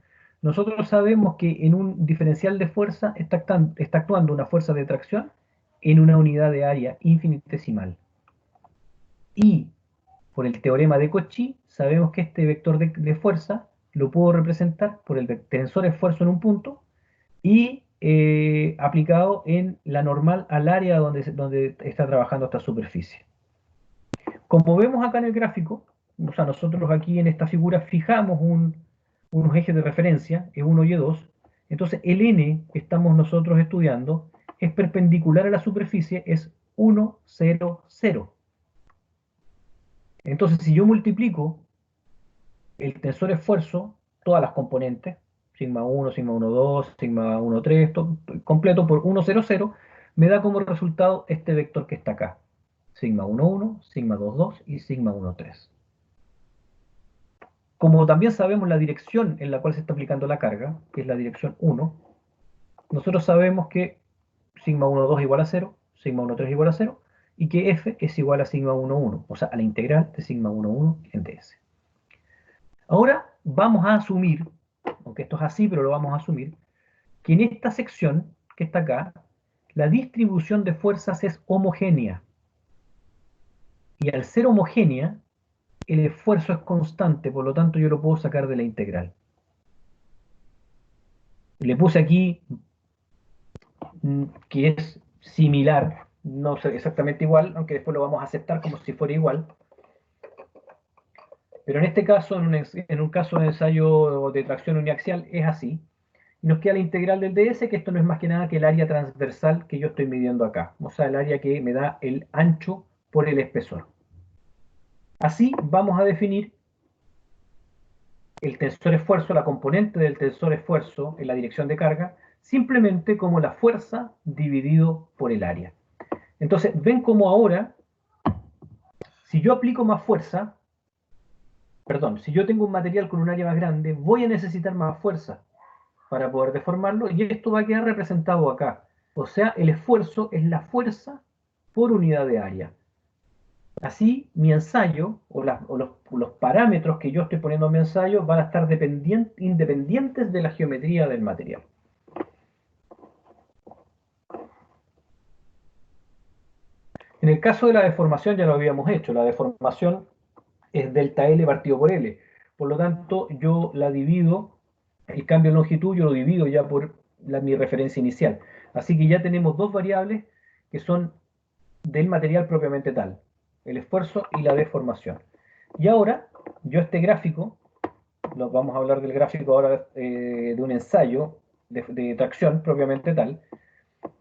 nosotros sabemos que en un diferencial de fuerza está actuando una fuerza de tracción en una unidad de área infinitesimal. Y por el teorema de Cauchy sabemos que este vector de fuerza lo puedo representar por el tensor esfuerzo en un punto y aplicado en la normal al área donde está trabajando esta superficie. Como vemos acá en el gráfico, o sea, nosotros aquí en esta figura fijamos unos ejes de referencia, E1 y E2, entonces el n que estamos nosotros estudiando es perpendicular a la superficie, es 1, 0, 0. Entonces si yo multiplico el tensor esfuerzo, todas las componentes, sigma 1, sigma 1, 2, sigma 1, 3, completo por 1, 0, 0, me da como resultado este vector que está acá. Sigma 1, 1, sigma 2, 2 y sigma 1, 3. Como también sabemos la dirección en la cual se está aplicando la carga, que es la dirección 1, nosotros sabemos que sigma 1, 2 igual a 0, sigma 1, 3 igual a 0, y que f es igual a sigma 1, 1, o sea, a la integral de sigma 1, 1 en ds. Ahora vamos a asumir, aunque esto es así, pero lo vamos a asumir, que en esta sección que está acá, la distribución de fuerzas es homogénea. Y al ser homogénea, el esfuerzo es constante, por lo tanto yo lo puedo sacar de la integral. Le puse aquí que es similar, no exactamente igual, aunque después lo vamos a aceptar como si fuera igual. Pero en este caso, en un caso de ensayo de tracción uniaxial, es así. Y nos queda la integral del ds, que esto no es más que nada que el área transversal que yo estoy midiendo acá. O sea, el área que me da el ancho por el espesor. Así vamos a definir el tensor esfuerzo, la componente del tensor esfuerzo en la dirección de carga, simplemente como la fuerza dividido por el área. Entonces, ven cómo ahora, si yo aplico más fuerza, perdón, si yo tengo un material con un área más grande, voy a necesitar más fuerza para poder deformarlo y esto va a quedar representado acá. O sea, el esfuerzo es la fuerza por unidad de área. Así, mi ensayo o los parámetros que yo estoy poniendo en mi ensayo van a estar independientes de la geometría del material. En el caso de la deformación ya lo habíamos hecho. La deformación es delta L partido por L. Por lo tanto, yo la divido, el cambio de longitud yo lo divido ya por mi referencia inicial. Así que ya tenemos dos variables que son del material propiamente tal, el esfuerzo y la deformación. Y ahora, yo este gráfico, vamos a hablar del gráfico ahora de un ensayo de tracción propiamente tal.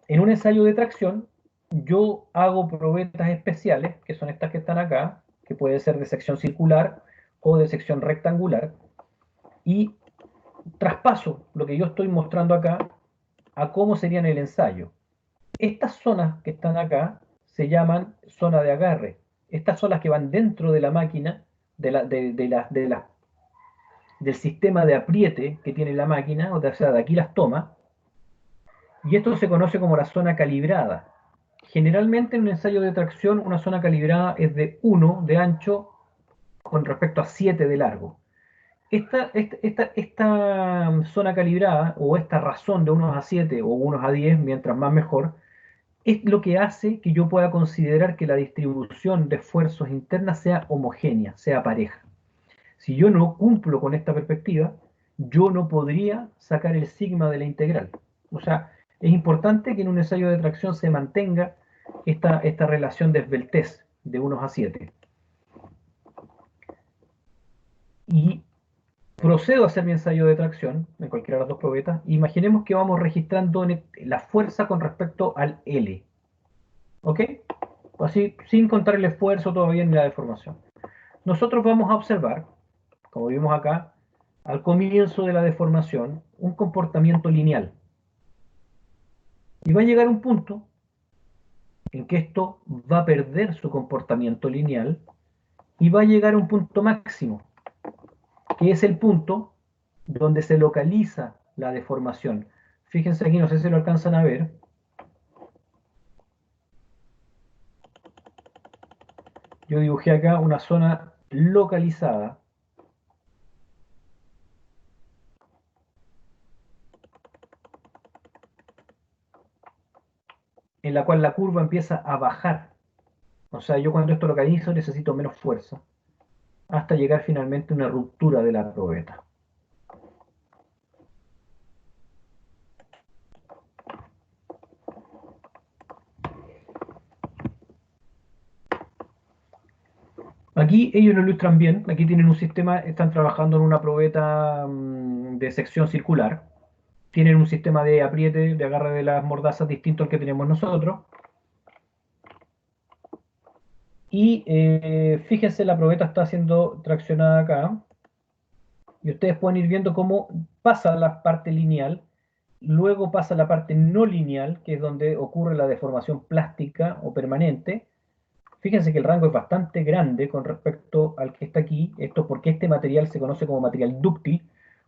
En un ensayo de tracción, yo hago probetas especiales, que son estas que están acá, que puede ser de sección circular o de sección rectangular, y traspaso lo que yo estoy mostrando acá a cómo sería en el ensayo. Estas zonas que están acá se llaman zona de agarre. Estas son las que van dentro de la máquina, del sistema de apriete que tiene la máquina, o sea, de aquí las toma, y esto se conoce como la zona calibrada. Generalmente en un ensayo de tracción una zona calibrada es de 1 de ancho con respecto a 7 de largo. Esta zona calibrada o esta razón de unos a 7 o unos a 10, mientras más mejor, es lo que hace que yo pueda considerar que la distribución de esfuerzos internas sea homogénea, sea pareja. Si yo no cumplo con esta perspectiva, yo no podría sacar el sigma de la integral. O sea, es importante que en un ensayo de tracción se mantenga esta relación de esbeltez de 1 a 7. Y procedo a hacer mi ensayo de tracción en cualquiera de las dos probetas. Imaginemos que vamos registrando la fuerza con respecto al L. ¿Ok? Así, sin contar el esfuerzo todavía ni la deformación. Nosotros vamos a observar, como vimos acá, al comienzo de la deformación, un comportamiento lineal. Y va a llegar un punto en que esto va a perder su comportamiento lineal y va a llegar a un punto máximo, que es el punto donde se localiza la deformación. Fíjense aquí, no sé si lo alcanzan a ver. yo dibujé acá una zona localizada en la cual la curva empieza a bajar. O sea, yo cuando esto localizo necesito menos fuerza hasta llegar finalmente a una ruptura de la probeta. Aquí ellos lo ilustran bien, aquí tienen un sistema, están trabajando en una probeta de sección circular, tienen un sistema de apriete, de agarre de las mordazas distinto al que tenemos nosotros, y fíjense, la probeta está siendo traccionada acá, y ustedes pueden ir viendo cómo pasa la parte lineal, luego pasa la parte no lineal, que es donde ocurre la deformación plástica o permanente. Fíjense que el rango es bastante grande con respecto al que está aquí. Esto porque este material se conoce como material dúctil.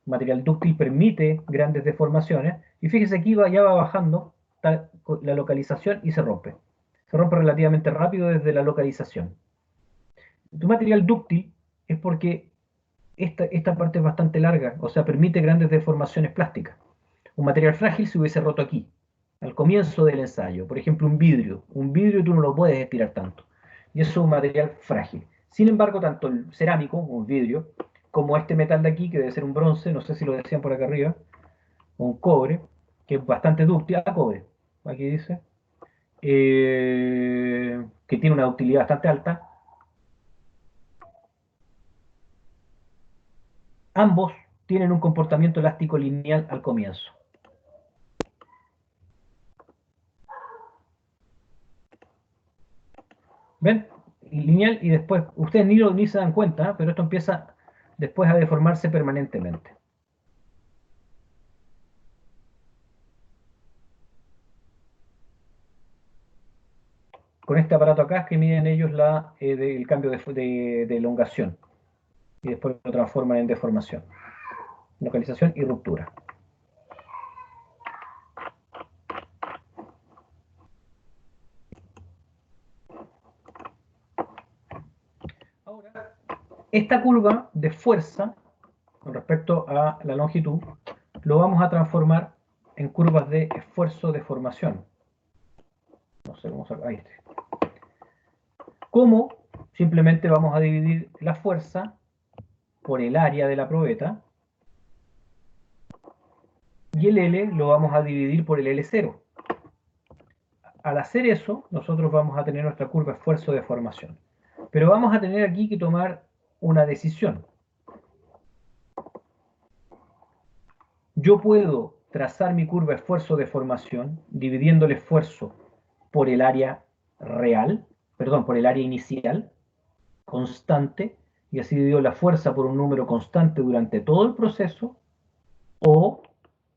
Un material dúctil permite grandes deformaciones. Y fíjense aquí ya va bajando la localización y se rompe. Se rompe relativamente rápido desde la localización. Tu material dúctil es porque esta parte es bastante larga, o sea, permite grandes deformaciones plásticas. Un material frágil se hubiese roto aquí, al comienzo del ensayo. Por ejemplo, un vidrio. Un vidrio tú no lo puedes estirar tanto. Y eso es un material frágil. Sin embargo, tanto el cerámico, un vidrio, como este metal de aquí, que debe ser un bronce, no sé si lo decían por acá arriba, o un cobre, que es bastante dúctil, cobre, aquí dice, que tiene una ductilidad bastante alta, ambos tienen un comportamiento elástico lineal al comienzo. ¿Ven? Lineal y después, ustedes ni se dan cuenta, pero esto empieza después a deformarse permanentemente. Con este aparato acá es que miden ellos el cambio de elongación y después lo transforman en deformación, localización y ruptura. Ahora, esta curva de fuerza con respecto a la longitud lo vamos a transformar en curvas de esfuerzo de formación. No sé cómo sacar. Ahí está. ¿Cómo? Simplemente vamos a dividir la fuerza por el área de la probeta y el L lo vamos a dividir por el L0. Al hacer eso, nosotros vamos a tener nuestra curva esfuerzo de formación. Pero vamos a tener aquí que tomar una decisión. Yo puedo trazar mi curva esfuerzo de formación dividiendo el esfuerzo por el área real, perdón, por el área inicial, constante, y así divido la fuerza por un número constante durante todo el proceso, o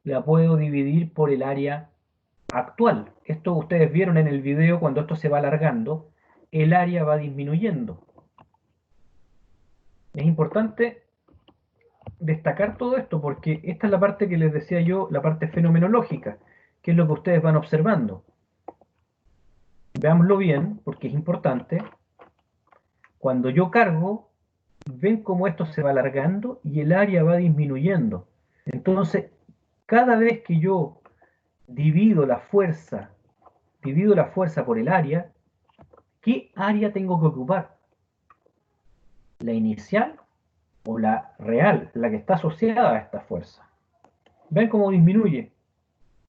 la puedo dividir por el área actual. Esto ustedes vieron en el video, cuando esto se va alargando, el área va disminuyendo. Es importante destacar todo esto porque esta es la parte que les decía yo, la parte fenomenológica, que es lo que ustedes van observando. Veámoslo bien, porque es importante. Cuando yo cargo, ven cómo esto se va alargando y el área va disminuyendo. Entonces, cada vez que yo divido la fuerza por el área, ¿qué área tengo que ocupar? ¿La inicial o la real, la que está asociada a esta fuerza? ¿Ven cómo disminuye?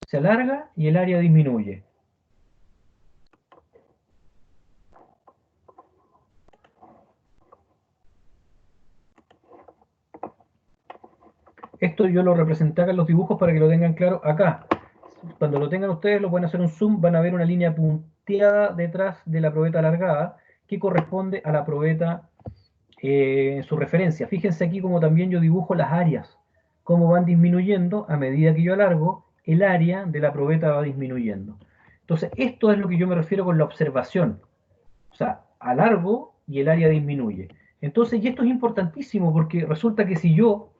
Se alarga y el área disminuye. Esto yo lo representé acá en los dibujos para que lo tengan claro acá. Cuando lo tengan ustedes, lo pueden hacer un zoom, van a ver una línea punteada detrás de la probeta alargada que corresponde a la probeta en su referencia. Fíjense aquí como también yo dibujo las áreas, cómo van disminuyendo a medida que yo alargo, el área de la probeta va disminuyendo. Entonces, esto es lo que yo me refiero con la observación. O sea, alargo y el área disminuye. Entonces, y esto es importantísimo porque resulta que si yo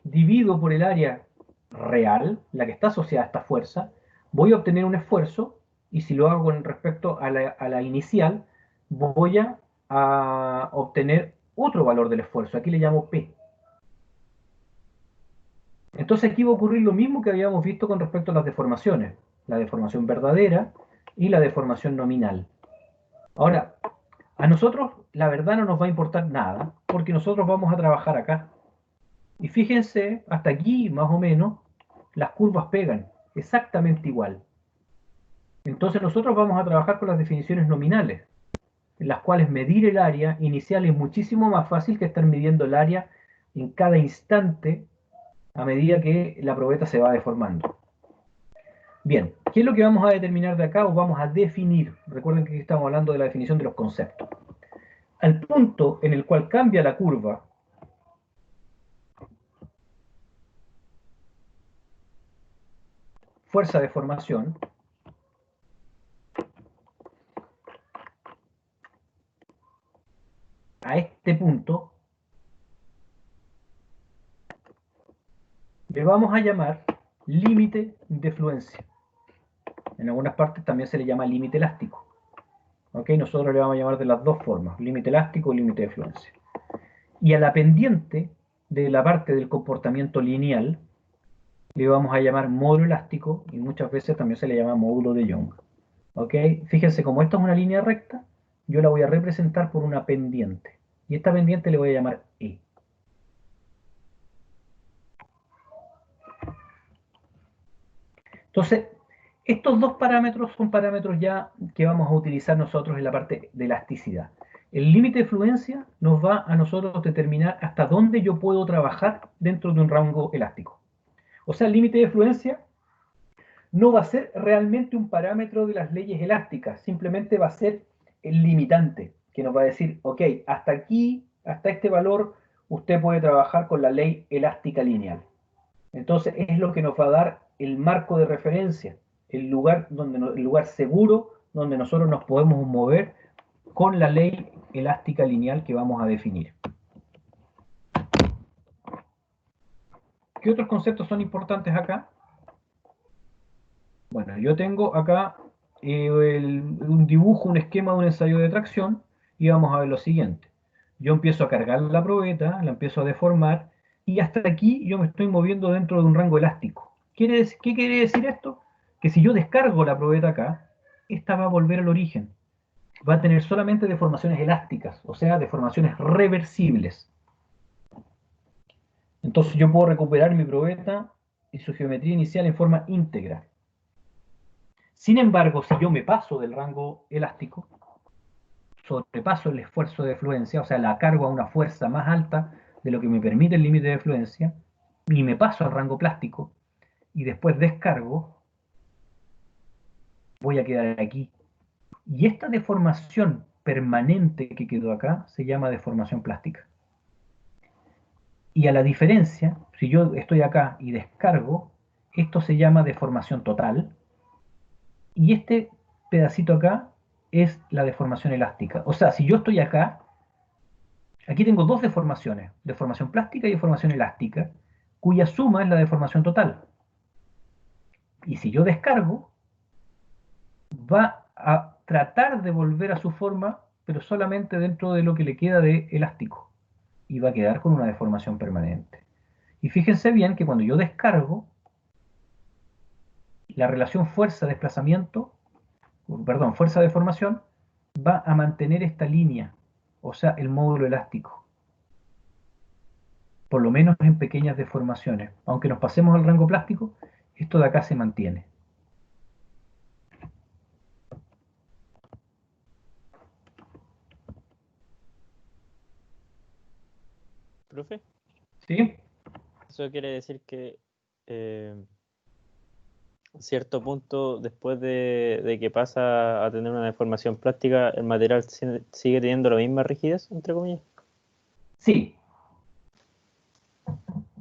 divido por el área real, la que está asociada a esta fuerza, voy a obtener un esfuerzo y si lo hago con respecto a la inicial, voy a a obtener otro valor del esfuerzo. Aquí le llamo P. Entonces aquí va a ocurrir lo mismo que habíamos visto con respecto a las deformaciones. La deformación verdadera y la deformación nominal. Ahora, a nosotros la verdad no nos va a importar nada, porque nosotros vamos a trabajar acá. Y fíjense, hasta aquí más o menos, las curvas pegan exactamente igual. Entonces nosotros vamos a trabajar con las definiciones nominales, en las cuales medir el área inicial es muchísimo más fácil que estar midiendo el área en cada instante a medida que la probeta se va deformando. Bien, ¿qué es lo que vamos a determinar de acá o vamos a definir? Recuerden que estamos hablando de la definición de los conceptos. Al punto en el cual cambia la curva, fuerza de formación, a este punto le vamos a llamar límite de fluencia. En algunas partes también se le llama límite elástico. ¿Ok? Nosotros le vamos a llamar de las dos formas, límite elástico o límite de fluencia. Y a la pendiente de la parte del comportamiento lineal le vamos a llamar módulo elástico y muchas veces también se le llama módulo de Young. ¿Ok? Fíjense, como esto es una línea recta, yo la voy a representar por una pendiente. Y esta pendiente le voy a llamar E. Entonces, estos dos parámetros son parámetros ya que vamos a utilizar nosotros en la parte de elasticidad. El límite de fluencia nos va a nosotros determinar hasta dónde yo puedo trabajar dentro de un rango elástico. O sea, el límite de fluencia no va a ser realmente un parámetro de las leyes elásticas, simplemente va a ser el limitante, que nos va a decir, ok, hasta aquí, hasta este valor, usted puede trabajar con la ley elástica lineal. Entonces es lo que nos va a dar el marco de referencia, el lugar seguro donde nosotros nos podemos mover con la ley elástica lineal que vamos a definir. ¿Qué otros conceptos son importantes acá? Bueno, yo tengo acá un dibujo, un esquema de un ensayo de tracción y vamos a ver lo siguiente. Yo empiezo a cargar la probeta, la empiezo a deformar y hasta aquí yo me estoy moviendo dentro de un rango elástico. ¿Qué quiere decir esto? Que si yo descargo la probeta acá, esta va a volver al origen. Va a tener solamente deformaciones elásticas, o sea, deformaciones reversibles. Entonces yo puedo recuperar mi probeta y su geometría inicial en forma íntegra. Sin embargo, si yo me paso del rango elástico, sobrepaso el esfuerzo de fluencia, o sea, la cargo a una fuerza más alta de lo que me permite el límite de fluencia, y me paso al rango plástico, y después descargo, voy a quedar aquí. Y esta deformación permanente que quedó acá se llama deformación plástica. Y a la diferencia, si yo estoy acá y descargo, esto se llama deformación total, y este pedacito acá es la deformación elástica. O sea, si yo estoy acá, aquí tengo dos deformaciones, deformación plástica y deformación elástica, cuya suma es la deformación total. Y si yo descargo, va a tratar de volver a su forma, pero solamente dentro de lo que le queda de elástico. Y va a quedar con una deformación permanente. Y fíjense bien que cuando yo descargo, la relación fuerza-desplazamiento, perdón, fuerza-deformación, va a mantener esta línea, o sea, el módulo elástico. Por lo menos en pequeñas deformaciones. Aunque nos pasemos al rango plástico, esto de acá se mantiene. Profe, ¿Sí? eso quiere decir que cierto punto, después de que pasa a tener una deformación plástica, el material sigue teniendo la misma rigidez, entre comillas. Sí.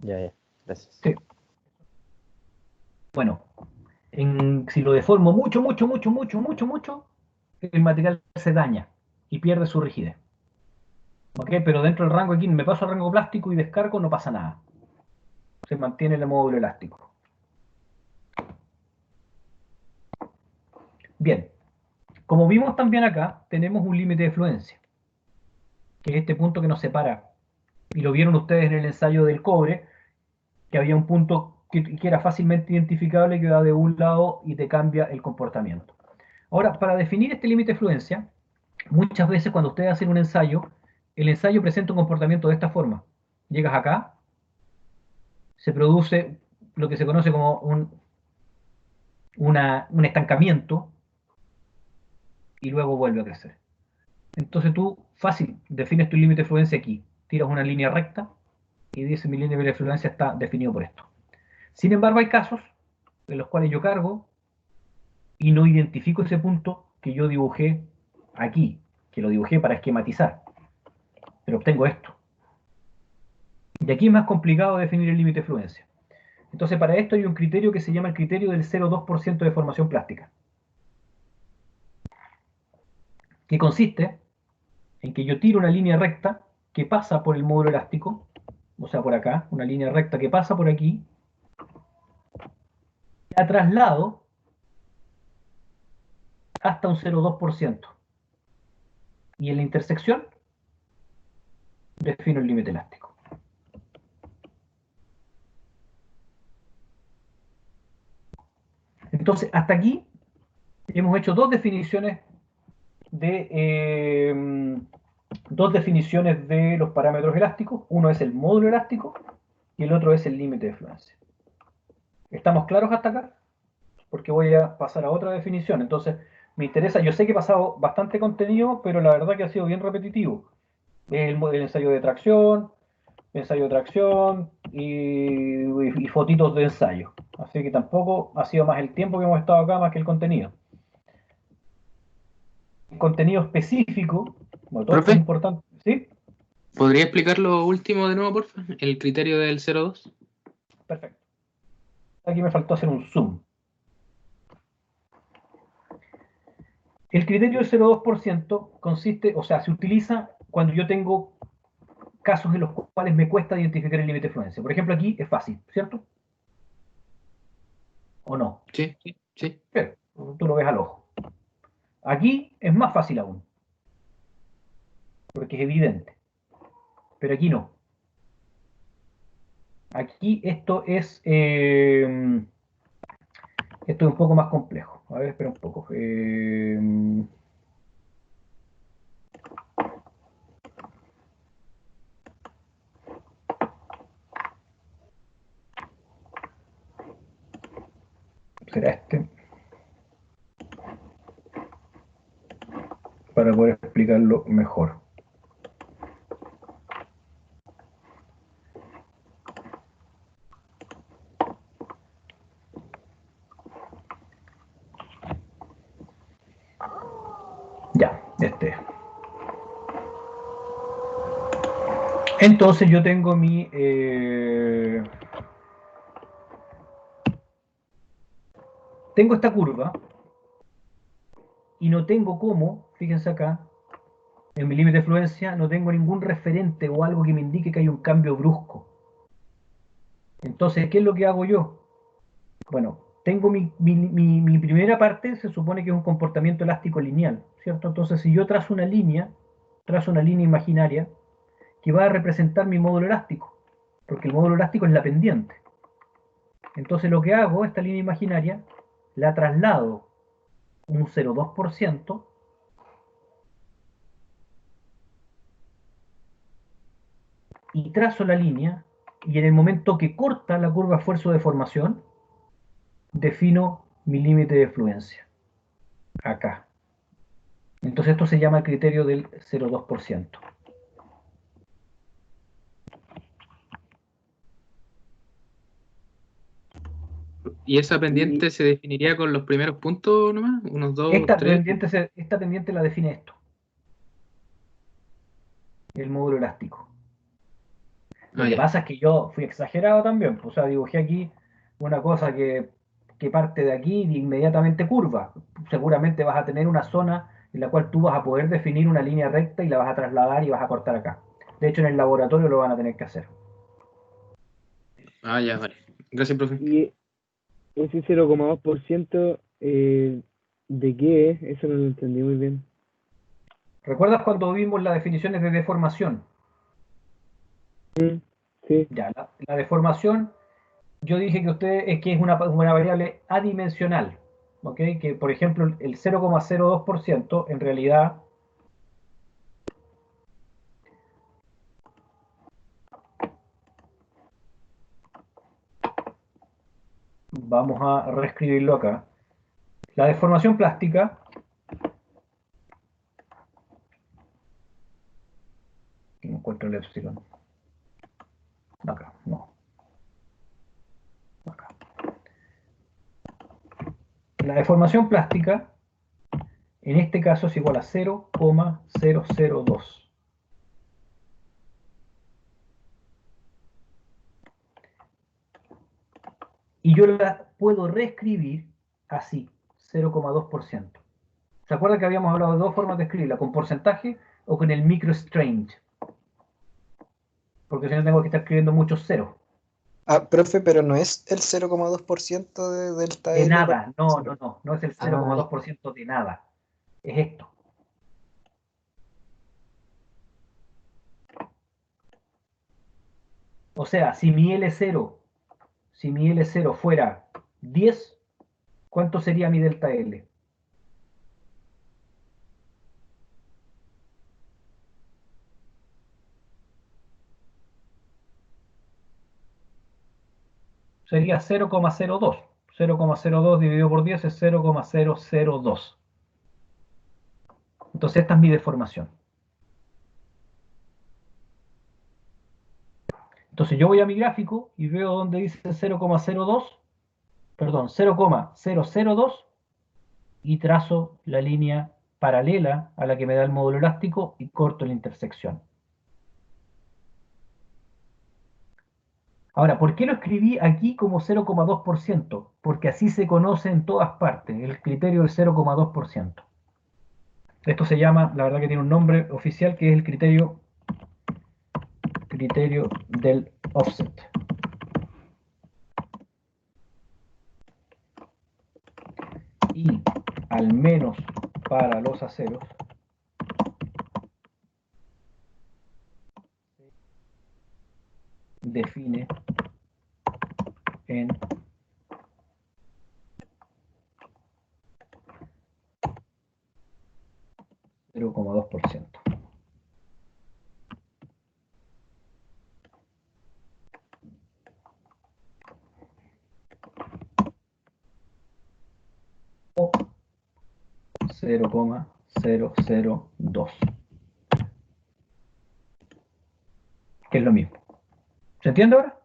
Ya, gracias. Sí. Bueno, si lo deformo mucho, el material se daña y pierde su rigidez. ¿Ok? Pero dentro del rango aquí me paso al rango plástico y descargo, no pasa nada. Se mantiene el módulo elástico. Bien, como vimos también acá, tenemos un límite de fluencia. que es este punto que nos separa. Y lo vieron ustedes en el ensayo del cobre, que había un punto que era fácilmente identificable, que va de un lado y te cambia el comportamiento. Ahora, para definir este límite de fluencia, muchas veces cuando ustedes hacen un ensayo, el ensayo presenta un comportamiento de esta forma. Llegas acá, se produce lo que se conoce como un estancamiento y luego vuelve a crecer. Entonces tú, fácil, defines tu límite de fluencia aquí. Tiras una línea recta y dices mi límite de fluencia está definido por esto. Sin embargo, hay casos en los cuales yo cargo y no identifico ese punto que yo dibujé aquí, que lo dibujé para esquematizar, pero obtengo esto. Y aquí es más complicado definir el límite de fluencia. Entonces, para esto hay un criterio que se llama el criterio del 0,2% de formación plástica, que consiste en que yo tiro una línea recta que pasa por el módulo elástico, o sea, por acá, una línea recta que pasa por aquí, la traslado hasta un 0,2%. Y en la intersección defino el límite elástico. Entonces, hasta aquí hemos hecho dos definiciones de los parámetros elásticos. Uno es el módulo elástico y el otro es el límite de fluencia. ¿Estamos claros hasta acá? Porque voy a pasar a otra definición. Entonces, me interesa, yo sé que he pasado bastante contenido, pero la verdad que ha sido bien repetitivo. El ensayo de tracción y fotitos de ensayo. Así que tampoco ha sido más el tiempo que hemos estado acá más que el contenido. El contenido específico, bueno, todo esto es Profe, importante, ¿sí? ¿podría explicar lo último de nuevo, porfa? El criterio del 0,2. Perfecto. Aquí me faltó hacer un zoom. El criterio del 0,2% consiste, o sea, se utiliza cuando yo tengo casos en los cuales me cuesta identificar el límite de fluencia. Por ejemplo, aquí es fácil, ¿cierto? ¿O no? Sí, sí, sí. Pero tú lo ves al ojo. Aquí es más fácil aún, porque es evidente. Pero aquí no. Aquí esto es un poco más complejo. A ver, espera un poco. ¿Será este? Para poder explicarlo mejor. Ya, este. Entonces yo tengo tengo esta curva y no tengo cómo, fíjense acá, en mi límite de fluencia no tengo ningún referente o algo que me indique que hay un cambio brusco. Entonces, ¿qué es lo que hago yo? Bueno, tengo mi primera parte, se supone que es un comportamiento elástico lineal, ¿cierto? Entonces, si yo trazo una línea imaginaria que va a representar mi módulo elástico, porque el módulo elástico es la pendiente. Entonces, lo que hago, esta línea imaginaria, la traslado un 0,2% y trazo la línea, y en el momento que corta la curva esfuerzo de formación, defino mi límite de fluencia, acá. Entonces esto se llama el criterio del 0,2%. ¿Y esa pendiente se definiría con los primeros puntos nomás? ¿Unos dos, tres? Esta pendiente la define esto, el módulo elástico. Lo Ah, que ya. pasa es que yo fui exagerado también, pues, o sea, dibujé aquí una cosa que parte de aquí y inmediatamente curva. Seguramente vas a tener una zona en la cual tú vas a poder definir una línea recta y la vas a trasladar y vas a cortar acá. De hecho, en el laboratorio lo van a tener que hacer. Ah, ya, vale. Gracias, profe. Y ese 0,2% ¿de qué es? Eso no lo entendí muy bien. ¿Recuerdas cuando vimos las definiciones de deformación? Sí. Ya, la deformación, yo dije que es una variable adimensional, ¿ok? Que, por ejemplo, el 0,02% en realidad vamos a reescribirlo acá. La deformación plástica no encuentro el epsilon. Acá, no. Acá. La deformación plástica, en este caso, es igual a 0,002. Y yo la puedo reescribir así, 0,2%. ¿Se acuerda que habíamos hablado de dos formas de escribirla? ¿Con porcentaje o con el microstrange? Porque si no tengo que estar escribiendo muchos ceros. Ah, profe, pero no es el 0,2% de delta De L. nada, no es el Ah, 0,2% de nada. Es esto. O sea, si mi L0 fuera 10, ¿cuánto sería mi delta L? Sería 0,02. 0,02 dividido por 10 es 0,002. Entonces esta es mi deformación. Entonces yo voy a mi gráfico y veo donde dice 0,02, perdón, 0,002 y trazo la línea paralela a la que me da el módulo elástico y corto la intersección. Ahora, ¿por qué lo escribí aquí como 0,2%? Porque así se conoce en todas partes, el criterio del 0,2%. Esto se llama, la verdad que tiene un nombre oficial, que es el criterio del offset. Y al menos para los aceros, define en 0,2%. O 0,002. Que es lo mismo. ¿Se entiende ahora?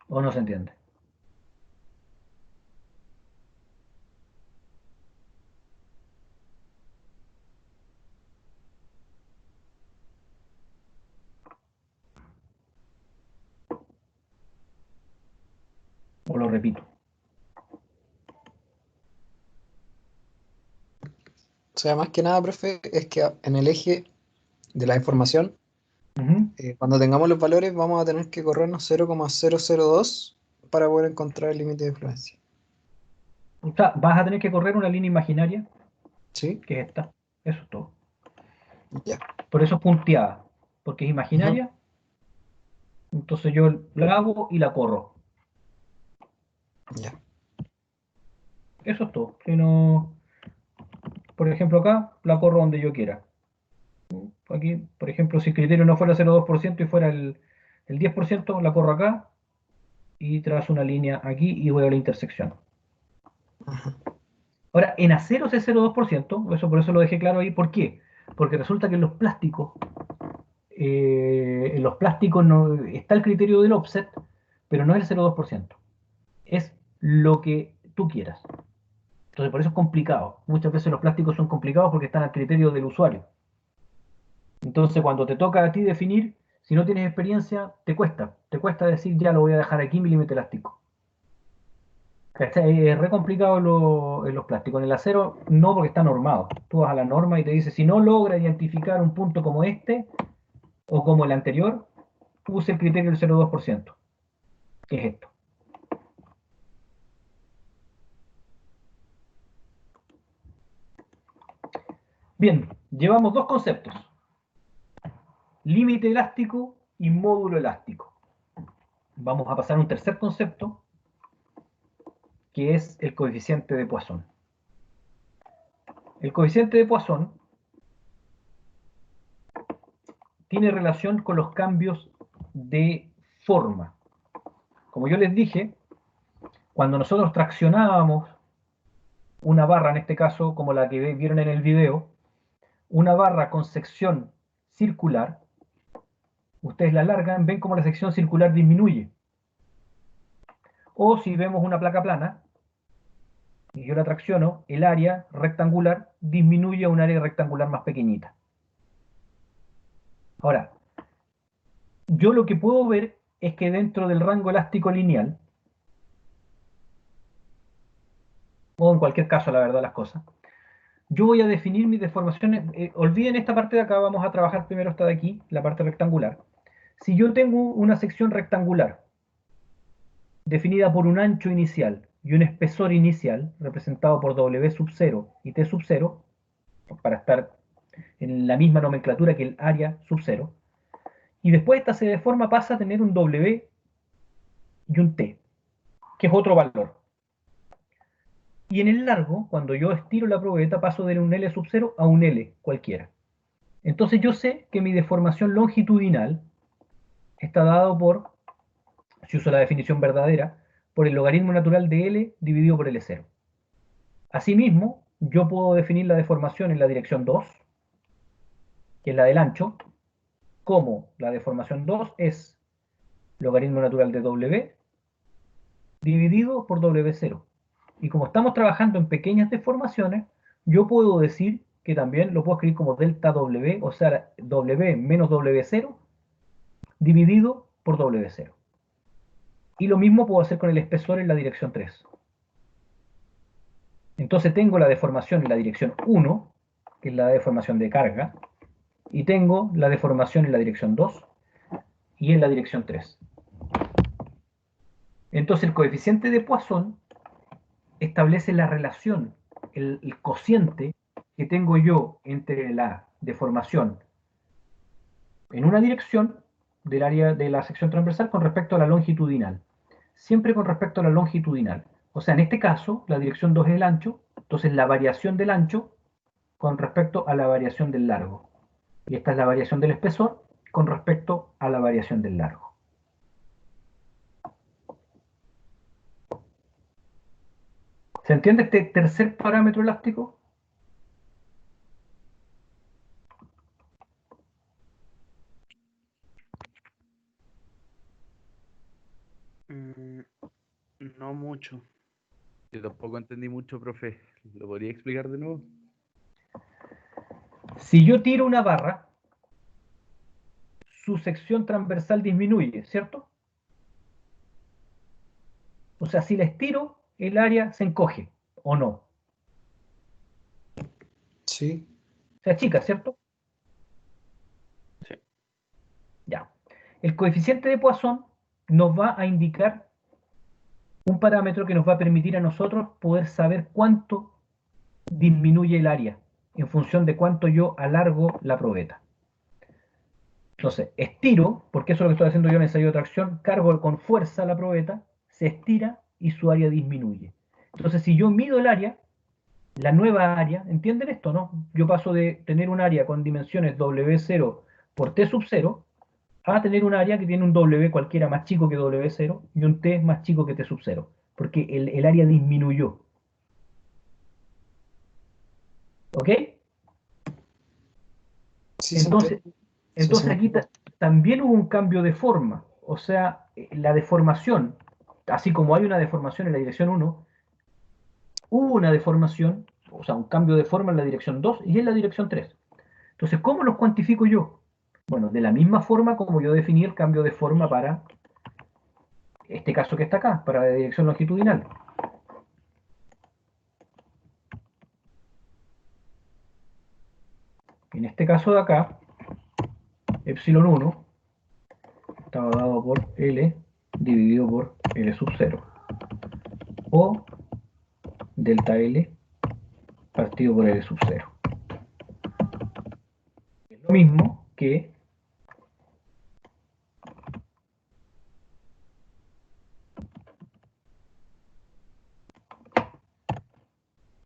¿O no se entiende? ¿O lo repito? O sea, más que nada, profe, es que en el eje de la información, cuando tengamos los valores, vamos a tener que corrernos 0,002 para poder encontrar el límite de influencia. O sea, vas a tener que correr una línea imaginaria, ¿Sí? que es esta. Eso es todo. Ya. Por eso es punteada, porque es imaginaria. Entonces yo la hago y la corro. Ya. Eso es todo. Si no, por ejemplo, acá la corro donde yo quiera. Aquí, por ejemplo, si el criterio no fuera 0,2% y fuera el 10%, la corro acá y trazo una línea aquí y voy a la intersección. Ajá. Ahora, en aceros es 0,2%, por eso lo dejé claro ahí. ¿Por qué? Porque resulta que en los plásticos no, está el criterio del offset, pero no es el 0,2%. Es lo que tú quieras. Entonces, por eso es complicado. Muchas veces los plásticos son complicados porque están al criterio del usuario. Entonces, cuando te toca a ti definir, si no tienes experiencia, te cuesta decir, ya lo voy a dejar aquí milímetro elástico. ¿Cachai? Es re complicado en los plásticos. En el acero, no, porque está normado. Tú vas a la norma y te dice, si no logra identificar un punto como este, o como el anterior, use el criterio del 0,2%, que es esto. Bien, llevamos dos conceptos. Límite elástico y módulo elástico. Vamos a pasar a un tercer concepto, que es el coeficiente de Poisson. El coeficiente de Poisson tiene relación con los cambios de forma. Como yo les dije, cuando nosotros traccionábamos una barra, en este caso como la que vieron en el video, una barra con sección circular, ustedes la alargan, ven cómo la sección circular disminuye. O si vemos una placa plana, y yo la tracciono, el área rectangular disminuye a un área rectangular más pequeñita. Ahora, yo lo que puedo ver es que dentro del rango elástico lineal, o en cualquier caso, la verdad, las cosas, yo voy a definir mis deformaciones. Olviden esta parte de acá, vamos a trabajar primero esta de aquí, la parte rectangular. Si yo tengo una sección rectangular definida por un ancho inicial y un espesor inicial, representado por W sub 0 y T sub 0, para estar en la misma nomenclatura que el área sub 0, y después esta se deforma, pasa a tener un W y un T, que es otro valor. Y en el largo, cuando yo estiro la probeta, paso de un L sub 0 a un L cualquiera. Entonces yo sé que mi deformación longitudinal está dado por, si uso la definición verdadera, por el logaritmo natural de L dividido por L0. Asimismo, yo puedo definir la deformación en la dirección 2, que es la del ancho, como la deformación 2 es logaritmo natural de W dividido por W0. Y como estamos trabajando en pequeñas deformaciones, yo puedo decir que también lo puedo escribir como delta W, o sea, W menos W0 dividido por W0. Y lo mismo puedo hacer con el espesor en la dirección 3. Entonces tengo la deformación en la dirección 1, que es la deformación de carga, y tengo la deformación en la dirección 2 y en la dirección 3. Entonces el coeficiente de Poisson establece la relación, el cociente que tengo yo entre la deformación en una dirección del área de la sección transversal con respecto a la longitudinal. Siempre con respecto a la longitudinal. O sea, en este caso, la dirección 2 es el ancho, entonces la variación del ancho con respecto a la variación del largo. Y esta es la variación del espesor con respecto a la variación del largo. ¿Se entiende este tercer parámetro elástico? No mucho. Yo tampoco entendí mucho, profe. ¿Lo podría explicar de nuevo? Si yo tiro una barra, su sección transversal disminuye, ¿cierto? O sea, si la estiro, el área se encoge, ¿o no? Sí. Se achica, ¿cierto? Sí. Ya. El coeficiente de Poisson nos va a indicar un parámetro que nos va a permitir a nosotros poder saber cuánto disminuye el área en función de cuánto yo alargo la probeta. Entonces, estiro, porque eso es lo que estoy haciendo yo en el ensayo de tracción, cargo con fuerza la probeta, se estira y su área disminuye. Entonces, si yo mido el área, la nueva área, ¿entienden esto, no? Yo paso de tener un área con dimensiones W0 por T sub 0 a tener un área que tiene un W cualquiera más chico que W0 y un T más chico que T sub 0, porque el área disminuyó. ¿Ok? Sí, Entonces aquí también hubo un cambio de forma, o sea, la deformación, así como hay una deformación en la dirección 1, hubo una deformación, o sea, un cambio de forma en la dirección 2 y en la dirección 3. Entonces, ¿cómo los cuantifico yo? Bueno, de la misma forma como yo definí el cambio de forma para este caso que está acá, para la dirección longitudinal. En este caso de acá, epsilon 1 estaba dado por L dividido por L sub 0. O delta L partido por L sub 0. mismo que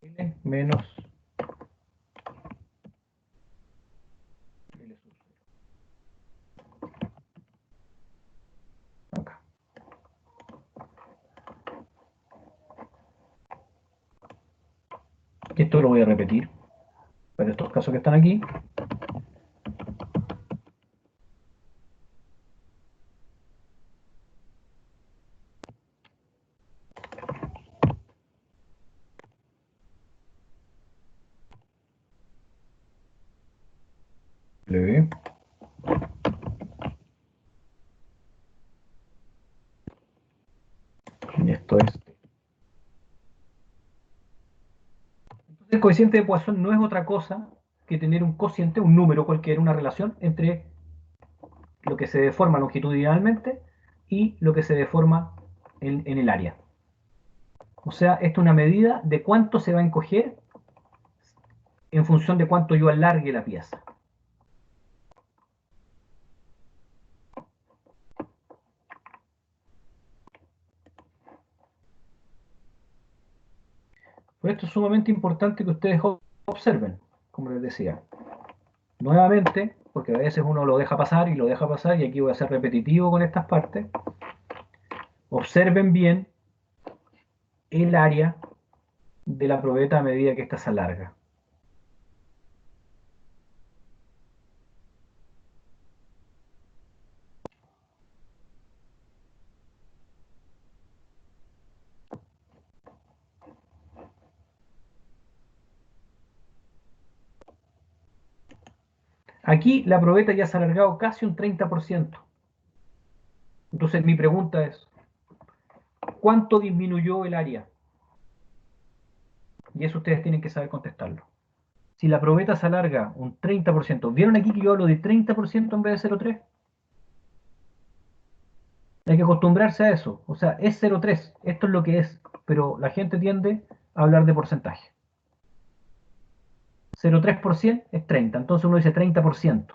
L menos L sub 0. Acá. Esto lo voy a repetir para estos casos que están aquí. W. Y esto es. Entonces, el coeficiente de Poisson no es otra cosa que tener un cociente, un número cualquiera, una relación entre lo que se deforma longitudinalmente y lo que se deforma en el área. O sea, esto es una medida de cuánto se va a encoger en función de cuánto yo alargue la pieza. Por esto es sumamente importante que ustedes observen, como les decía. Nuevamente, porque a veces uno lo deja pasar y lo deja pasar, y aquí voy a ser repetitivo con estas partes. Observen bien el área de la probeta a medida que ésta se alarga. Aquí la probeta ya se ha alargado casi un 30%. Entonces mi pregunta es, ¿cuánto disminuyó el área? Y eso ustedes tienen que saber contestarlo. Si la probeta se alarga un 30%, ¿vieron aquí que yo hablo de 30% en vez de 0,3? Hay que acostumbrarse a eso. O sea, es 0,3. Esto es lo que es. Pero la gente tiende a hablar de porcentaje. 0,3% es 30. Entonces uno dice 30%.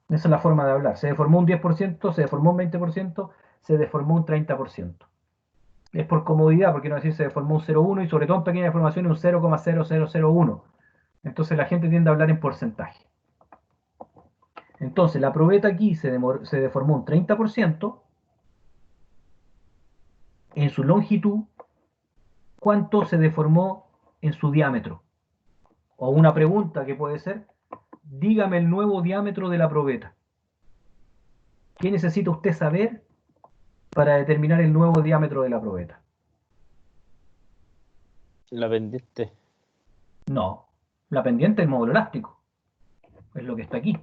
Esa es la forma de hablar. Se deformó un 10%, se deformó un 20%, se deformó un 30%. Es por comodidad, porque no decir se deformó un 0,1 y sobre todo en pequeñas deformaciones un 0,0001. Entonces la gente tiende a hablar en porcentaje. Entonces la probeta aquí se deformó un 30% en su longitud. ¿Cuánto se deformó en su diámetro? O una pregunta que puede ser, dígame el nuevo diámetro de la probeta. ¿Qué necesita usted saber para determinar el nuevo diámetro de la probeta? La pendiente. No, la pendiente es el módulo elástico. Es lo que está aquí.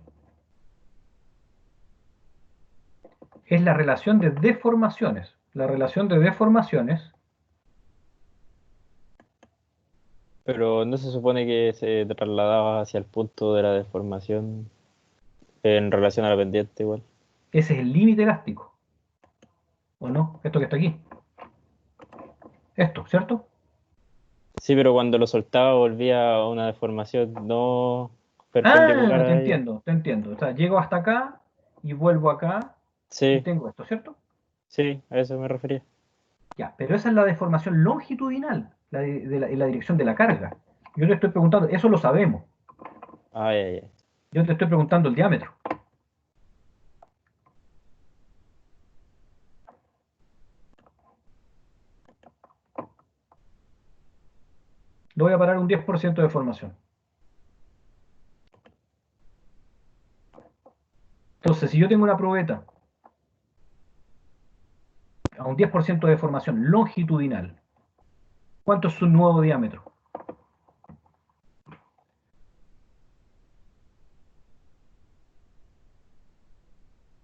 Es la relación de deformaciones. La relación de deformaciones. Pero no se supone que se trasladaba hacia el punto de la deformación en relación a la pendiente igual. Ese es el límite elástico. ¿O no? Esto que está aquí. Esto, ¿cierto? Sí, pero cuando lo soltaba volvía a una deformación no perpendicular Ah, te a ella. entiendo, te entiendo. O sea, llego hasta acá y vuelvo acá y Sí, tengo esto, ¿cierto? sí, a eso me refería. Ya, pero esa es la deformación longitudinal, en la dirección de la carga. Yo te estoy preguntando, eso lo sabemos. Ay, ay, ay. Yo te estoy preguntando el diámetro. Lo voy a parar un 10% de deformación. Entonces, si yo tengo una probeta a un 10% de deformación longitudinal, ¿cuánto es su nuevo diámetro?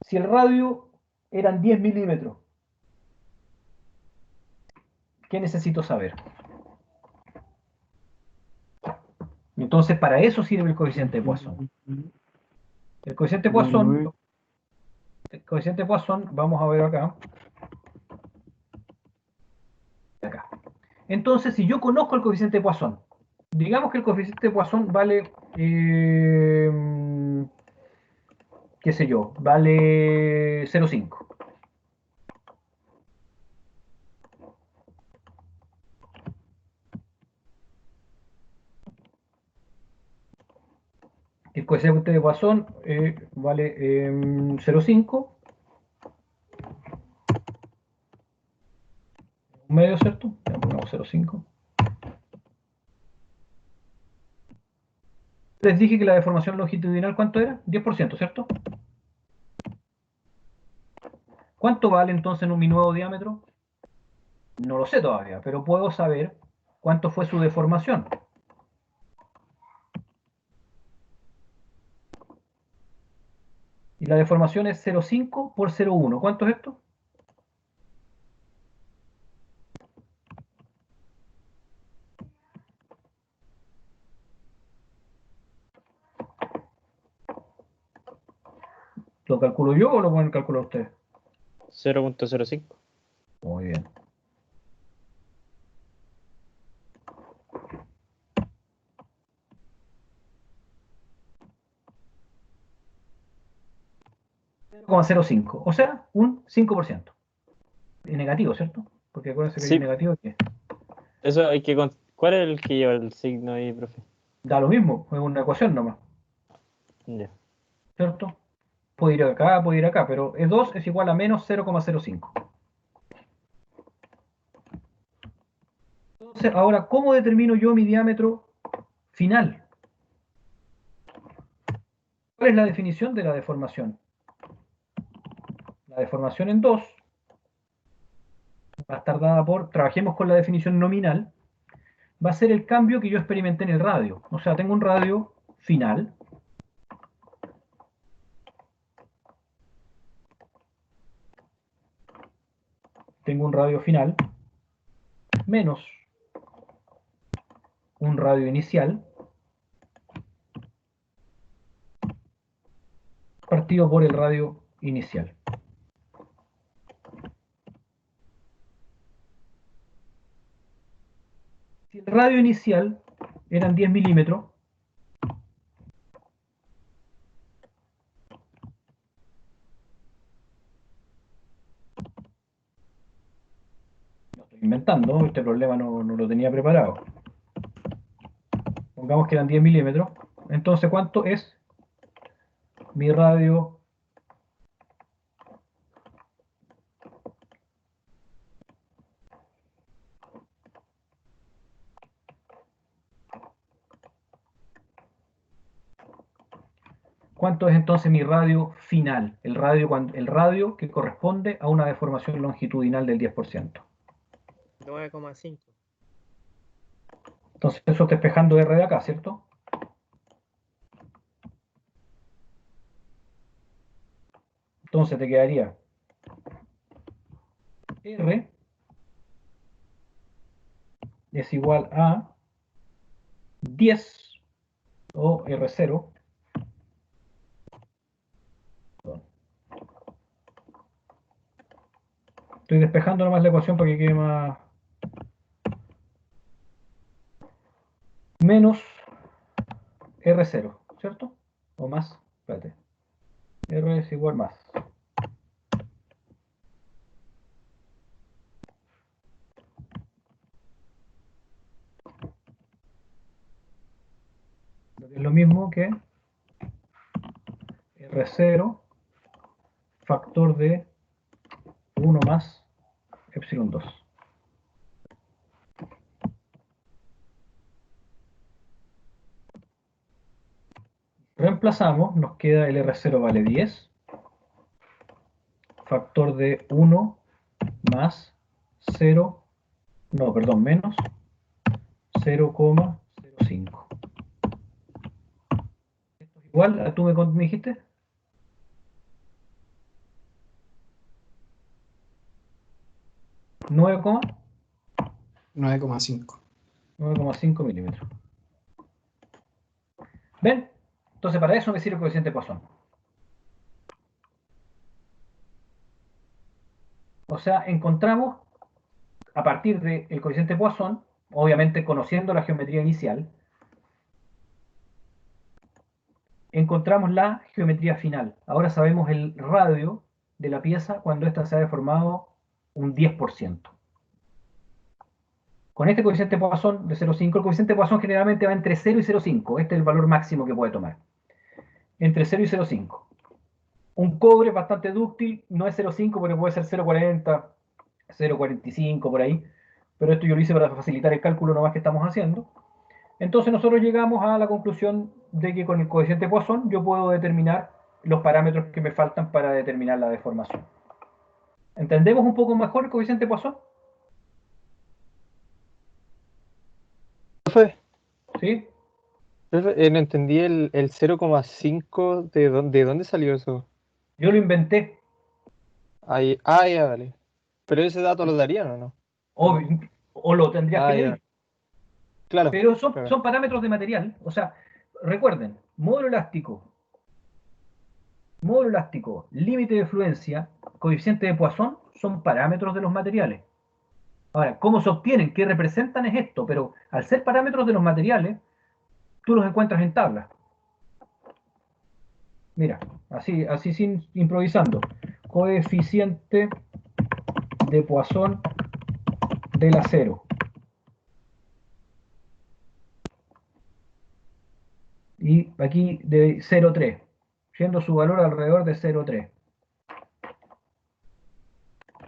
Si el radio eran 10 milímetros, ¿qué necesito saber? Entonces, para eso sirve el coeficiente de Poisson. El coeficiente de Poisson, vamos a ver acá. Acá. Entonces, si yo conozco el coeficiente de Poisson, digamos que el coeficiente de Poisson vale qué sé yo, vale 0,5. El coeficiente de Poisson vale 0,5. Un medio, ¿cierto? Ya pongamos 0,5. Les dije que la deformación longitudinal, ¿cuánto era? 10%, ¿cierto? ¿Cuánto vale entonces en mi nuevo diámetro? No lo sé todavía, pero puedo saber cuánto fue su deformación. Y la deformación es 0,5 por 0,1. ¿Cuánto es esto? ¿Lo calculo yo o lo pueden calcular ustedes? 0.05. Muy bien. Como 0,5, o sea, un 5%. Y negativo, ¿cierto? Porque acuérdense que hay Sí, un negativo que eso hay que... ¿Cuál es el que lleva el signo ahí, profe? da lo mismo, es una ecuación nomás, Ya. ¿cierto? Puede ir acá, pero E2 es igual a menos 0,05. Entonces, ahora, ¿cómo determino yo mi diámetro final? ¿Cuál es la definición de la deformación? La deformación en 2 va a estar dada por, trabajemos con la definición nominal, va a ser el cambio que yo experimenté en el radio. O sea, tengo un radio final, menos un radio inicial partido por el radio inicial. Si el radio inicial eran 10 milímetros, lo estoy inventando, este problema no lo tenía preparado. Pongamos que eran 10 milímetros, entonces ¿cuánto es mi radio? ¿Cuánto es entonces mi radio final? El radio que corresponde a una deformación longitudinal del 10%. 9,5. Entonces eso está despejando R de acá, ¿cierto? Entonces te quedaría R es igual a 10 o R0. Estoy despejando nomás la ecuación para que quede más. Menos R0, ¿cierto? O más, espérate. R es igual más. Es lo mismo que R0 factor de 1 más epsilon 2. Reemplazamos, nos queda el R0 vale 10, factor de 1 más 0, no, perdón, menos 0,05. Esto es igual a, ¿tú me dijiste? 9,5. 9,5 milímetros. ¿Ven? Entonces para eso me sirve el coeficiente Poisson. O sea, encontramos a partir del coeficiente Poisson, obviamente conociendo la geometría inicial, encontramos la geometría final. Ahora sabemos el radio de la pieza cuando ésta se ha deformado un 10%. Con este coeficiente Poisson de 0,5, el coeficiente Poisson generalmente va entre 0 y 0,5. Este es el valor máximo que puede tomar. Entre 0 y 0,5. Un cobre bastante dúctil, no es 0,5 porque puede ser 0,40, 0,45 por ahí. Pero esto yo lo hice para facilitar el cálculo nomás que estamos haciendo. Entonces nosotros llegamos a la conclusión de que con el coeficiente Poisson yo puedo determinar los parámetros que me faltan para determinar la deformación. ¿Entendemos un poco mejor el coeficiente Poisson? Profe, ¿Sí? profe, no entendí el 0,5, ¿de dónde salió eso? Yo lo inventé. Ahí, ya, dale. Pero ese dato lo darían o no. O lo tendrías que Ya. medir. Claro. Pero claro. son parámetros de material. O sea, recuerden, módulo elástico, límite de fluencia, coeficiente de Poisson son parámetros de los materiales. Ahora, ¿cómo se obtienen? ¿Qué representan? Es esto, pero al ser parámetros de los materiales, tú los encuentras en tablas. Mira, así sin improvisando. Coeficiente de Poisson del acero. Y aquí de 0,3, siendo su valor alrededor de 0,3.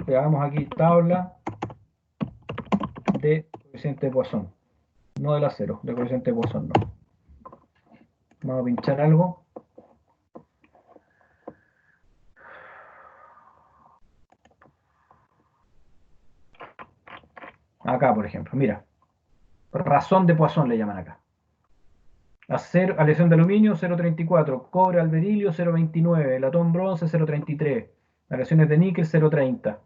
Pegamos aquí tabla de coeficiente de Poisson, no del acero, de coeficiente de Poisson no. Vamos a pinchar algo. Acá, por ejemplo, mira. Razón de Poisson le llaman acá. Aleación de aluminio 0,34, cobre al berilio 0,29, latón bronce 0,33, aleaciones de níquel 0,30.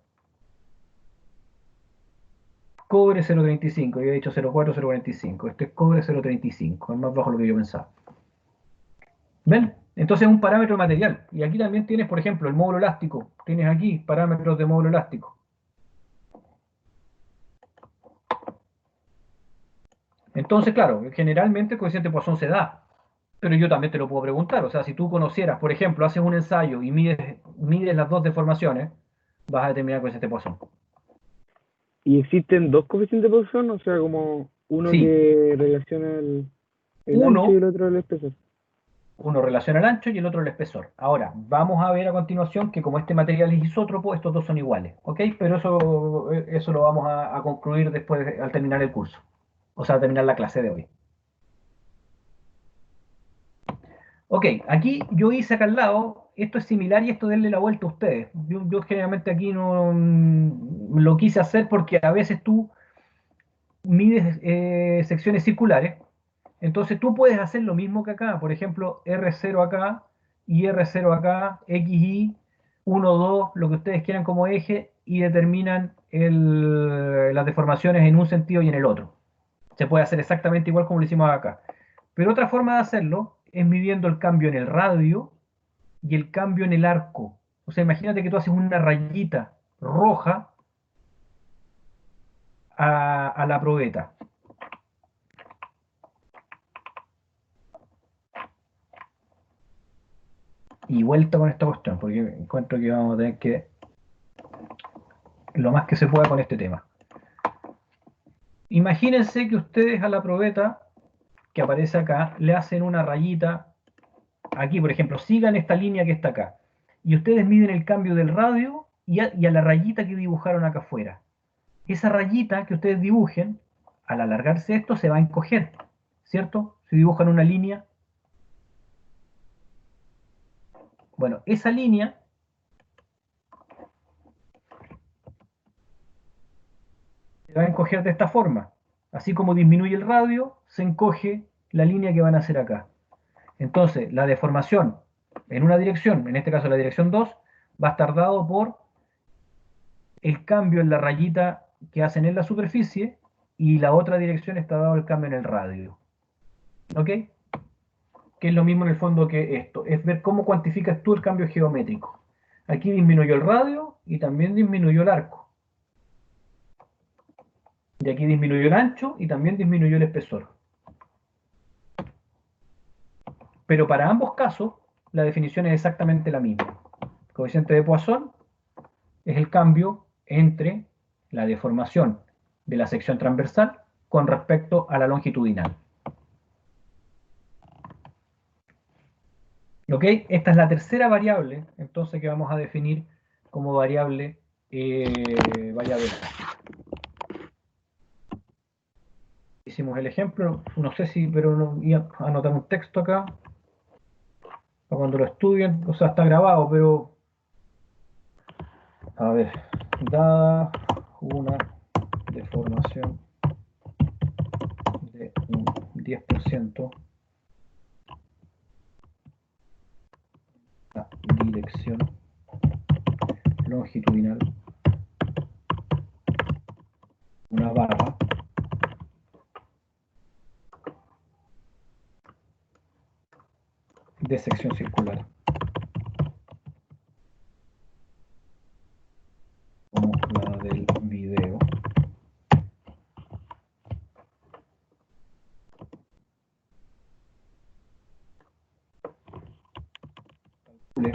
Cobre 0,35, yo he dicho 0,4, 0,45. Este es cobre 0,35, es más bajo de lo que yo pensaba. ¿Ven? Entonces es un parámetro material. Y aquí también tienes, por ejemplo, el módulo elástico. Tienes aquí parámetros de módulo elástico. Entonces, claro, generalmente el coeficiente de Poisson se da. Pero yo también te lo puedo preguntar. O sea, si tú conocieras, por ejemplo, haces un ensayo y mides las dos deformaciones, vas a determinar el coeficiente de Poisson. ¿Y existen dos coeficientes de Poisson? O sea, como uno Sí. que relaciona el ancho y el otro el espesor. Uno relaciona el ancho y el otro el espesor. Ahora, vamos a ver a continuación que como este material es isótropo, estos dos son iguales, ¿ok? Pero eso lo vamos a concluir después al terminar el curso. O sea, al terminar la clase de hoy. Ok, aquí yo hice acá al lado, esto es similar y esto denle la vuelta a ustedes. Yo generalmente aquí no lo quise hacer porque a veces tú mides secciones circulares. Entonces tú puedes hacer lo mismo que acá, por ejemplo, R0 acá y R0 acá, XY, 1, 2, lo que ustedes quieran como eje, y determinan las deformaciones en un sentido y en el otro. Se puede hacer exactamente igual como lo hicimos acá. Pero otra forma de hacerlo es midiendo el cambio en el radio y el cambio en el arco. O sea, imagínate que tú haces una rayita roja a la probeta. Y vuelta con esta cuestión, porque encuentro que vamos a tener que lo más que se pueda con este tema. Imagínense que ustedes a la probeta que aparece acá le hacen una rayita aquí, por ejemplo, sigan esta línea que está acá, y ustedes miden el cambio del radio y a la rayita que dibujaron acá afuera. Esa rayita que ustedes dibujen, al alargarse esto se va a encoger, ¿cierto? Si dibujan una línea, bueno, esa línea se va a encoger de esta forma. Así como disminuye el radio, se encoge la línea que van a hacer acá. Entonces, la deformación en una dirección, en este caso la dirección 2, va a estar dado por el cambio en la rayita que hacen en la superficie y la otra dirección está dado el cambio en el radio. ¿Ok? Que es lo mismo en el fondo que esto. Es ver cómo cuantificas tú el cambio geométrico. Aquí disminuyó el radio y también disminuyó el arco. Y aquí disminuyó el ancho y también disminuyó el espesor. Pero para ambos casos, la definición es exactamente la misma. El coeficiente de Poisson es el cambio entre la deformación de la sección transversal con respecto a la longitudinal. ¿Ok? Esta es la tercera variable, entonces, que vamos a definir como variable estática. Hicimos el ejemplo, no sé si, pero no, voy a anotar un texto acá, para cuando lo estudien, o sea, está grabado, pero, a ver, dada una deformación de un 10%, la dirección longitudinal, una barra, de sección circular, como la del video, calcule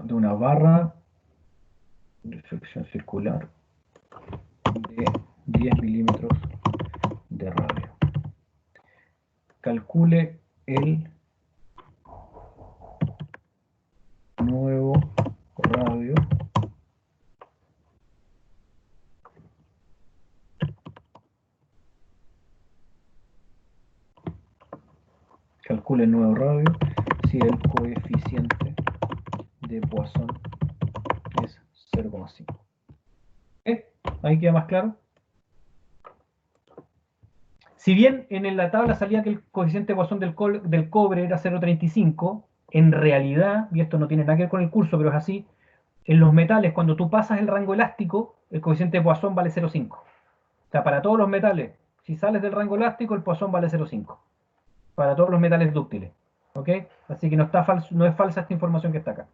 de una barra de sección circular de 10 milímetros de radio. Calcule el nuevo radio si el coeficiente de Poisson es 0,5. ¿Ahí queda más claro? Si bien en la tabla salía que el coeficiente de Poisson del cobre era 0,35, en realidad, y esto no tiene nada que ver con el curso, pero es así, en los metales, cuando tú pasas el rango elástico, el coeficiente de Poisson vale 0,5. O sea, para todos los metales, si sales del rango elástico, el Poisson vale 0,5. Para todos los metales dúctiles. ¿Ok? Así que no es falsa esta información que está acá.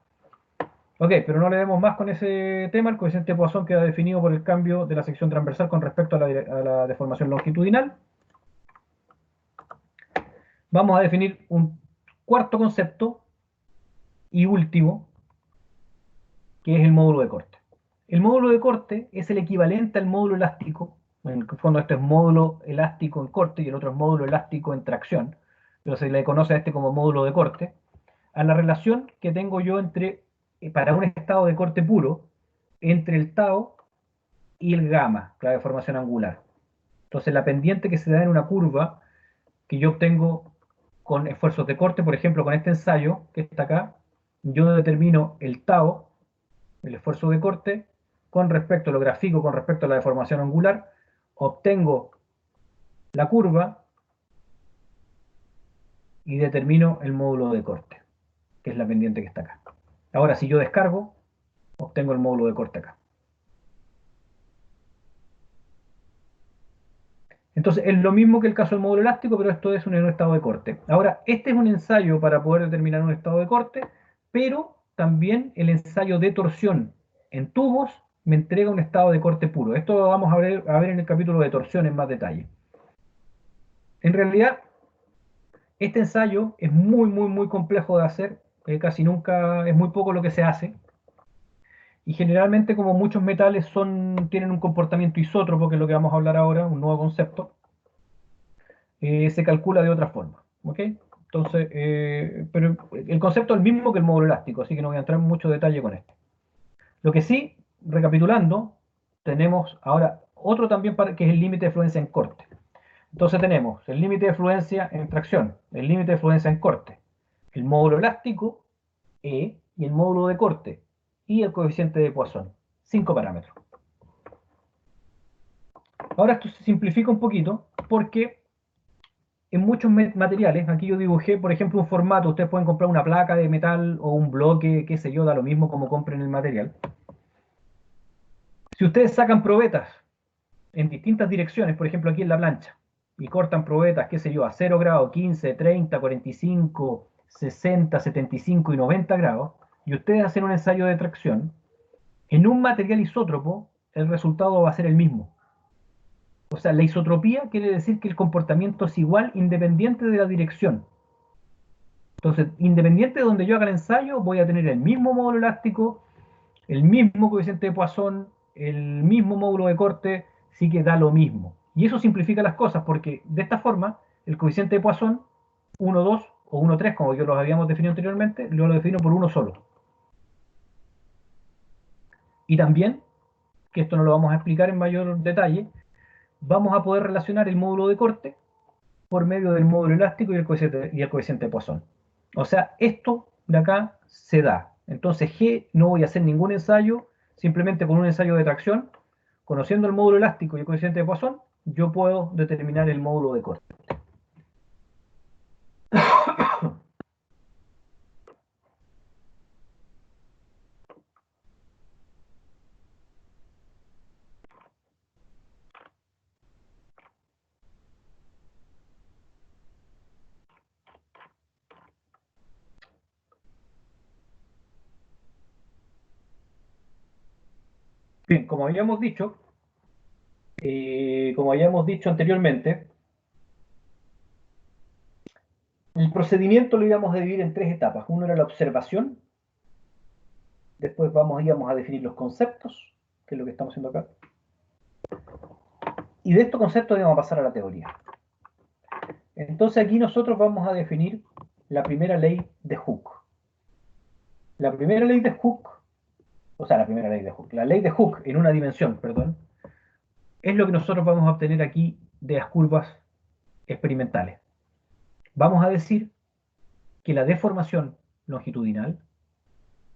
Ok, pero no le demos más con ese tema. El coeficiente de Poisson queda definido por el cambio de la sección transversal con respecto a la deformación longitudinal. Vamos a definir un cuarto concepto y último, que es el módulo de corte. El módulo de corte es el equivalente al módulo elástico. En el fondo este es módulo elástico en corte y el otro es módulo elástico en tracción, pero se le conoce a este como módulo de corte, a la relación que tengo yo para un estado de corte puro, entre el tau y el gamma, la deformación angular. Entonces la pendiente que se da en una curva que yo obtengo con esfuerzos de corte, por ejemplo con este ensayo que está acá, yo determino el tau, el esfuerzo de corte, lo grafico con respecto a la deformación angular, obtengo la curva y determino el módulo de corte, que es la pendiente que está acá. Ahora, si yo descargo, obtengo el módulo de corte acá. Entonces, es lo mismo que el caso del módulo elástico, pero esto es un estado de corte. Ahora, este es un ensayo para poder determinar un estado de corte, pero también el ensayo de torsión en tubos me entrega un estado de corte puro. Esto lo vamos a ver en el capítulo de torsión en más detalle. En realidad, este ensayo es muy complejo de hacer, casi nunca, es muy poco lo que se hace, y generalmente como muchos metales tienen un comportamiento isótropo, que es lo que vamos a hablar ahora, un nuevo concepto, se calcula de otra forma, ¿ok? Entonces, pero el concepto es el mismo que el módulo elástico, así que no voy a entrar en mucho detalle con esto. Lo que sí, recapitulando, tenemos ahora otro también que es el límite de fluencia en corte. Entonces tenemos el límite de fluencia en tracción, el límite de fluencia en corte, el módulo elástico, E, y el módulo de corte, y el coeficiente de Poisson. 5 parámetros. Ahora esto se simplifica un poquito porque en muchos materiales, aquí yo dibujé, por ejemplo, un formato, ustedes pueden comprar una placa de metal o un bloque, qué sé yo, da lo mismo como compren el material. Si ustedes sacan probetas en distintas direcciones, por ejemplo aquí en la plancha, y cortan probetas, qué sé yo, a 0 grados, 15, 30, 45, 60, 75 y 90 grados, y ustedes hacen un ensayo de tracción, en un material isótropo el resultado va a ser el mismo. O sea, la isotropía quiere decir que el comportamiento es igual independiente de la dirección. Entonces, independiente de donde yo haga el ensayo, voy a tener el mismo módulo elástico, el mismo coeficiente de Poisson, el mismo módulo de corte, sí que da lo mismo. Y eso simplifica las cosas, porque de esta forma, el coeficiente de Poisson, 1, 2 o 1, 3, como yo los habíamos definido anteriormente, yo lo defino por uno solo. Y también, que esto no lo vamos a explicar en mayor detalle, vamos a poder relacionar el módulo de corte por medio del módulo elástico y el coeficiente de Poisson. O sea, esto de acá se da. Entonces G no voy a hacer ningún ensayo, simplemente con un ensayo de tracción, conociendo el módulo elástico y el coeficiente de Poisson, yo puedo determinar el módulo de corte. Bien, como habíamos dicho anteriormente, el procedimiento lo íbamos a dividir en tres etapas. Uno era la observación, después íbamos a definir los conceptos, que es lo que estamos haciendo acá, y de estos conceptos íbamos a pasar a la teoría. Entonces aquí nosotros vamos a definir la primera ley de Hooke. La primera ley de Hooke, la ley de Hooke en una dimensión, perdón, es lo que nosotros vamos a obtener aquí de las curvas experimentales. Vamos a decir que la deformación longitudinal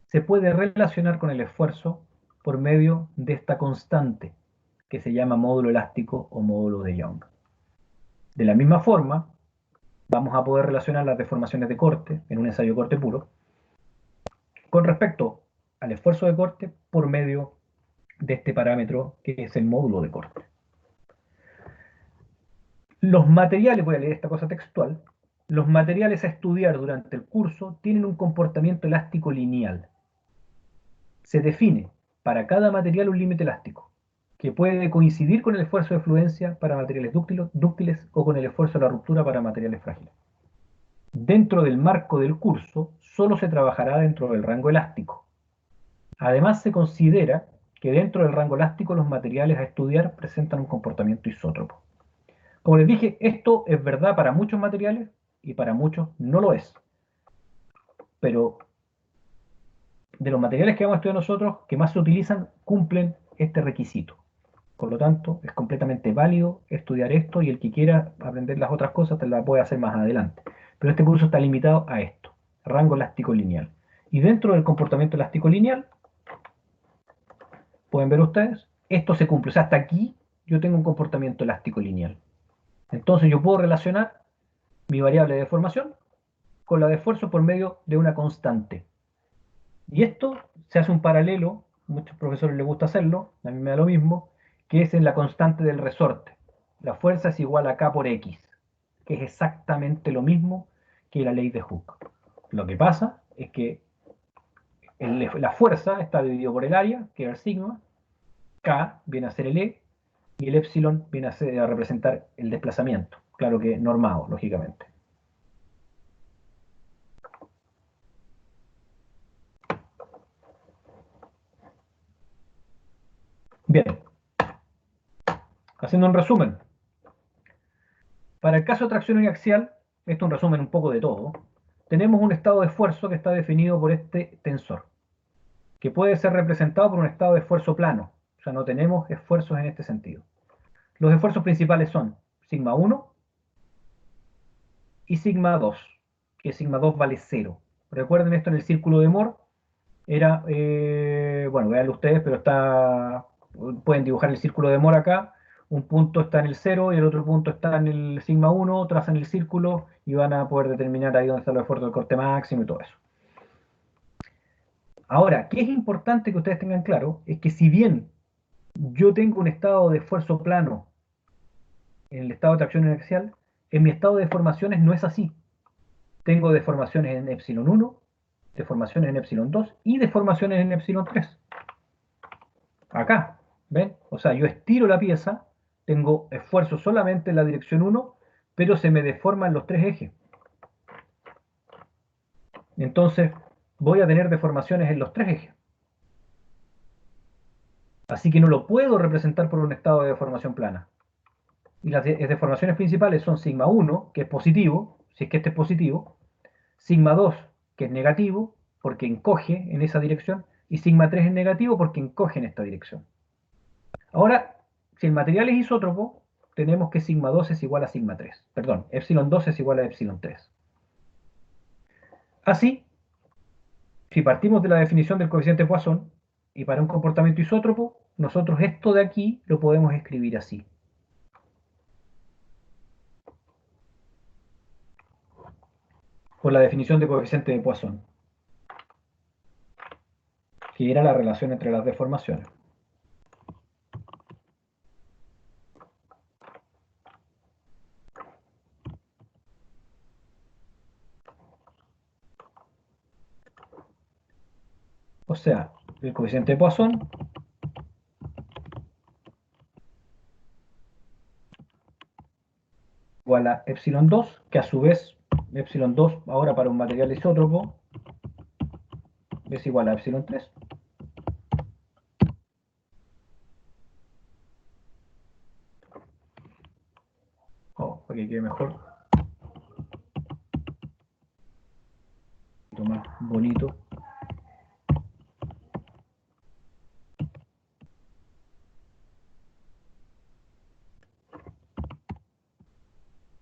se puede relacionar con el esfuerzo por medio de esta constante que se llama módulo elástico o módulo de Young. De la misma forma, vamos a poder relacionar las deformaciones de corte en un ensayo de corte puro con respecto al esfuerzo de corte por medio de este parámetro que es el módulo de corte. Los materiales, voy a leer esta cosa textual, los materiales a estudiar durante el curso tienen un comportamiento elástico lineal. Se define para cada material un límite elástico, que puede coincidir con el esfuerzo de fluencia para materiales dúctiles o con el esfuerzo de la ruptura para materiales frágiles. Dentro del marco del curso, solo se trabajará dentro del rango elástico. Además, se considera que dentro del rango elástico los materiales a estudiar presentan un comportamiento isótropo. Como les dije, esto es verdad para muchos materiales y para muchos no lo es. Pero de los materiales que vamos a estudiar nosotros, que más se utilizan, cumplen este requisito. Por lo tanto, es completamente válido estudiar esto y el que quiera aprender las otras cosas te la puede hacer más adelante. Pero este curso está limitado a esto, rango elástico lineal. Y dentro del comportamiento elástico lineal, pueden ver ustedes, esto se cumple. O sea, hasta aquí yo tengo un comportamiento elástico lineal. Entonces yo puedo relacionar mi variable de deformación con la de esfuerzo por medio de una constante. Y esto se hace un paralelo, a muchos profesores les gusta hacerlo, a mí me da lo mismo, que es en la constante del resorte. La fuerza es igual a K por X, que es exactamente lo mismo que la ley de Hooke. Lo que pasa es que la fuerza está dividido por el área, que es el sigma, K viene a ser el E, y el epsilon viene a representar el desplazamiento, claro que normado, lógicamente. Bien, haciendo un resumen. Para el caso de tracción uniaxial, esto es un resumen un poco de todo, tenemos un estado de esfuerzo que está definido por este tensor, que puede ser representado por un estado de esfuerzo plano, o sea, no tenemos esfuerzos en este sentido. Los esfuerzos principales son sigma 1 y sigma 2, que sigma 2 vale 0. Recuerden esto en el círculo de Moore, era, bueno, véanlo ustedes, pero pueden dibujar el círculo de Moore acá, un punto está en el 0 y el otro punto está en el sigma 1, trazan el círculo y van a poder determinar ahí dónde está el esfuerzo del corte máximo y todo eso. Ahora, ¿qué es importante que ustedes tengan claro? Es que si bien yo tengo un estado de esfuerzo plano en el estado de tracción inercial, en mi estado de deformaciones no es así. Tengo deformaciones en epsilon 1, deformaciones en epsilon 2 y deformaciones en epsilon 3. Acá, ¿ven? O sea, yo estiro la pieza tengo esfuerzo solamente en la dirección 1, pero se me deforman los tres ejes. Entonces voy a tener deformaciones en los tres ejes. Así que no lo puedo representar por un estado de deformación plana. Y las deformaciones principales son sigma 1, que es positivo, si es que este es positivo, sigma 2, que es negativo, porque encoge en esa dirección, y sigma 3 es negativo porque encoge en esta dirección. Ahora, si el material es isótropo, tenemos que sigma 2 es igual a sigma 3. Perdón, epsilon 2 es igual a epsilon 3. Así, si partimos de la definición del coeficiente Poisson, y para un comportamiento isótropo, nosotros esto de aquí lo podemos escribir así. Por la definición de coeficiente de Poisson, que era la relación entre las deformaciones. O sea, el coeficiente de Poisson igual a epsilon 2, que a su vez, epsilon 2 ahora para un material isótropo es igual a epsilon 3. Para que quede mejor. Un poquito más bonito.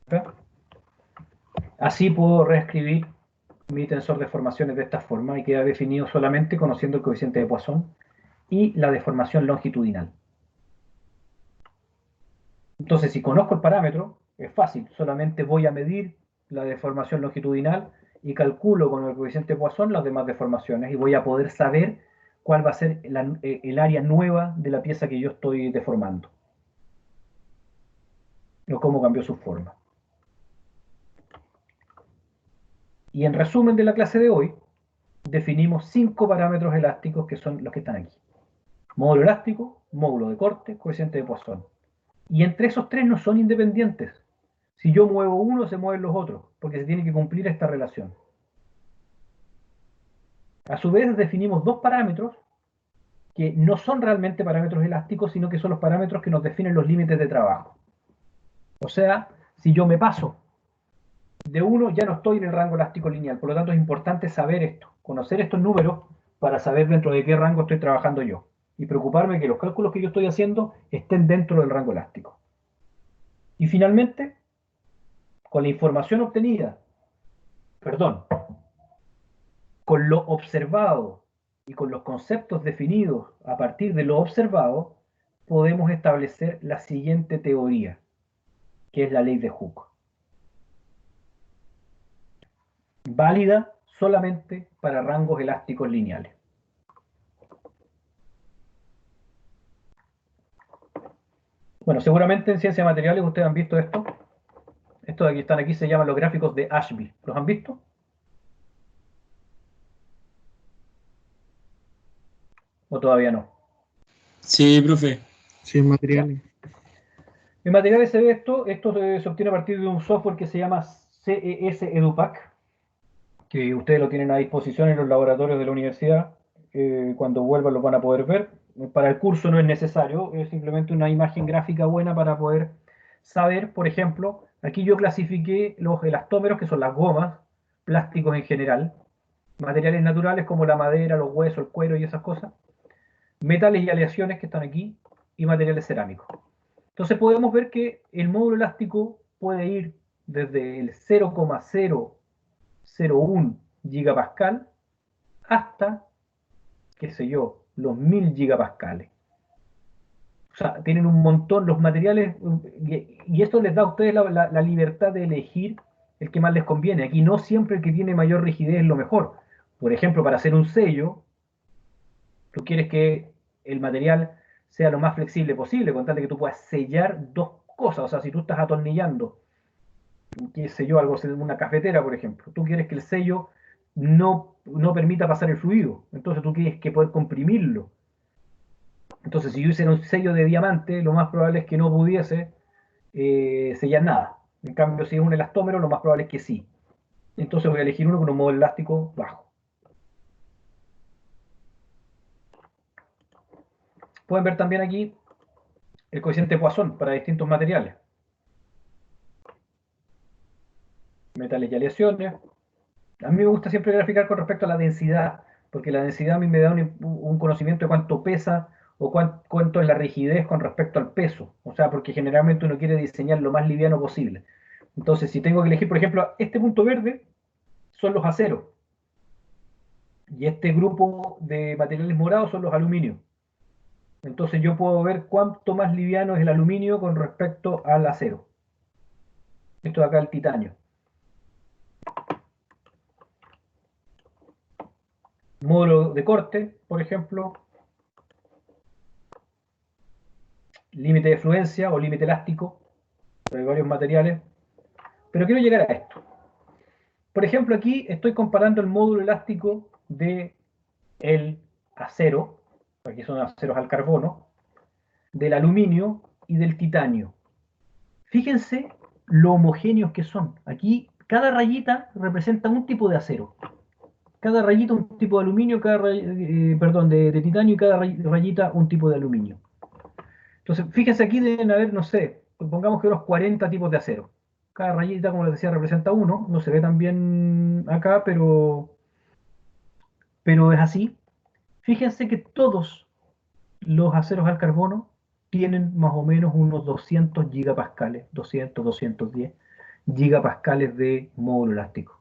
¿Acá? Así puedo reescribir mi tensor de deformaciones de esta forma y queda definido solamente conociendo el coeficiente de Poisson y la deformación longitudinal. Entonces, si conozco el parámetro, es fácil, solamente voy a medir la deformación longitudinal y calculo con el coeficiente de Poisson las demás deformaciones y voy a poder saber cuál va a ser el área nueva de la pieza que yo estoy deformando. O cómo cambió su forma. Y en resumen de la clase de hoy, definimos 5 parámetros elásticos que son los que están aquí. Módulo elástico, módulo de corte, coeficiente de Poisson. Y entre esos tres no son independientes. Si yo muevo uno, se mueven los otros, porque se tiene que cumplir esta relación. A su vez, definimos dos parámetros que no son realmente parámetros elásticos, sino que son los parámetros que nos definen los límites de trabajo. O sea, si yo me paso de uno, ya no estoy en el rango elástico lineal. Por lo tanto, es importante saber esto, conocer estos números para saber dentro de qué rango estoy trabajando yo. Y preocuparme que los cálculos que yo estoy haciendo estén dentro del rango elástico. Y finalmente, con la información obtenida, con lo observado y con los conceptos definidos a partir de lo observado, podemos establecer la siguiente teoría, que es la ley de Hooke. Válida solamente para rangos elásticos lineales. Bueno, seguramente en ciencias de materiales ustedes han visto esto. Estos de aquí están aquí, se llaman los gráficos de Ashby. ¿Los han visto? ¿O todavía no? Sí, profe. Sí, en materiales. En materiales se ve esto se obtiene a partir de un software que se llama CES EduPack, que ustedes lo tienen a disposición en los laboratorios de la universidad. Cuando vuelvan lo van a poder ver. Para el curso no es necesario, es simplemente una imagen gráfica buena para poder saber, por ejemplo, aquí yo clasifiqué los elastómeros, que son las gomas, plásticos en general, materiales naturales como la madera, los huesos, el cuero y esas cosas, metales y aleaciones que están aquí, y materiales cerámicos. Entonces podemos ver que el módulo elástico puede ir desde el 0,001 gigapascal hasta, qué sé yo, los 1000 gigapascales. O sea, tienen un montón los materiales, y esto les da a ustedes la libertad de elegir el que más les conviene. Aquí no siempre el que tiene mayor rigidez es lo mejor. Por ejemplo, para hacer un sello, tú quieres que el material sea lo más flexible posible, con tal de que tú puedas sellar dos cosas. O sea, si tú estás atornillando, qué sé yo, algo, una cafetera, por ejemplo, tú quieres que el sello no permita pasar el fluido, entonces tú quieres que poder comprimirlo. Entonces, si yo hiciera un sello de diamante, lo más probable es que no pudiese sellar nada. En cambio, si es un elastómero, lo más probable es que sí. Entonces voy a elegir uno con un módulo elástico bajo. Pueden ver también aquí el coeficiente Poisson para distintos materiales. Metales y aleaciones. A mí me gusta siempre graficar con respecto a la densidad, porque la densidad a mí me da un conocimiento de cuánto pesa o cuánto es la rigidez con respecto al peso. O sea, porque generalmente uno quiere diseñar lo más liviano posible. Entonces, si tengo que elegir, por ejemplo, este punto verde son los aceros. Y este grupo de materiales morados son los aluminios. Entonces yo puedo ver cuánto más liviano es el aluminio con respecto al acero. Esto de acá el titanio. Módulo de corte, por ejemplo. Límite de fluencia o límite elástico. Hay varios materiales. Pero quiero llegar a esto. Por ejemplo, aquí estoy comparando el módulo elástico de el acero. Aquí son aceros al carbono. Del aluminio y del titanio. Fíjense lo homogéneos que son. Aquí cada rayita representa un tipo de acero. Cada rayita un tipo de aluminio, de titanio, y cada rayita un tipo de aluminio. Entonces, fíjense aquí deben haber, no sé, pongamos que unos 40 tipos de acero. Cada rayita, como les decía, representa uno. No se ve tan bien acá, pero es así. Fíjense que todos los aceros al carbono tienen más o menos unos 200 gigapascales, 200, 210 gigapascales de módulo elástico.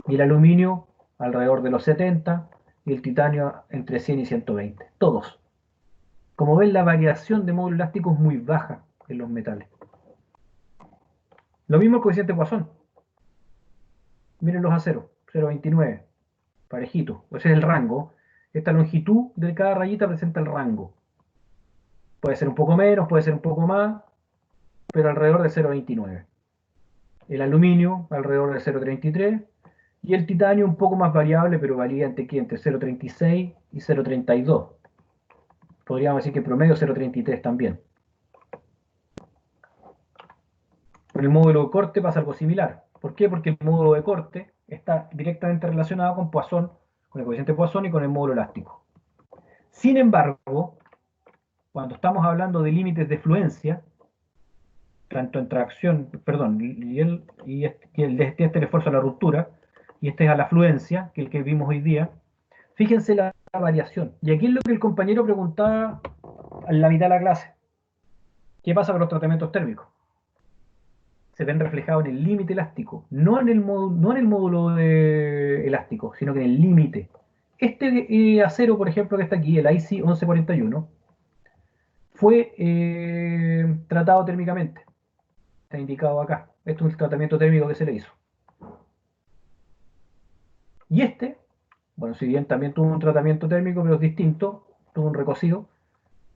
Y el aluminio alrededor de los 70 y el titanio entre 100 y 120. Todos. Como ven, la variación de módulo elástico es muy baja en los metales. Lo mismo el coeficiente Poisson. Miren los aceros, 0,29, parejito. Ese es el rango. Esta longitud de cada rayita presenta el rango. Puede ser un poco menos, puede ser un poco más, pero alrededor de 0,29. El aluminio alrededor de 0,33 y el titanio un poco más variable, pero varía entre 0,36 y 0,32. Podríamos decir que promedio 0,33 también. Con el módulo de corte pasa algo similar. ¿Por qué? Porque el módulo de corte está directamente relacionado con Poisson, con el coeficiente Poisson y con el módulo elástico. Sin embargo, cuando estamos hablando de límites de fluencia, tanto en tracción, perdón, y el esfuerzo a la ruptura, y este es a la fluencia, que es el que vimos hoy día, fíjense la variación. Y aquí es lo que el compañero preguntaba en la mitad de la clase. ¿Qué pasa con los tratamientos térmicos? Se ven reflejados en el límite elástico, no en el módulo elástico, sino que en el límite. Este acero, por ejemplo, que está aquí, el IC 1141, fue tratado térmicamente. Está indicado acá. Esto es el tratamiento térmico que se le hizo. Y este, bueno, si bien también tuvo un tratamiento térmico, pero es distinto, tuvo un recocido,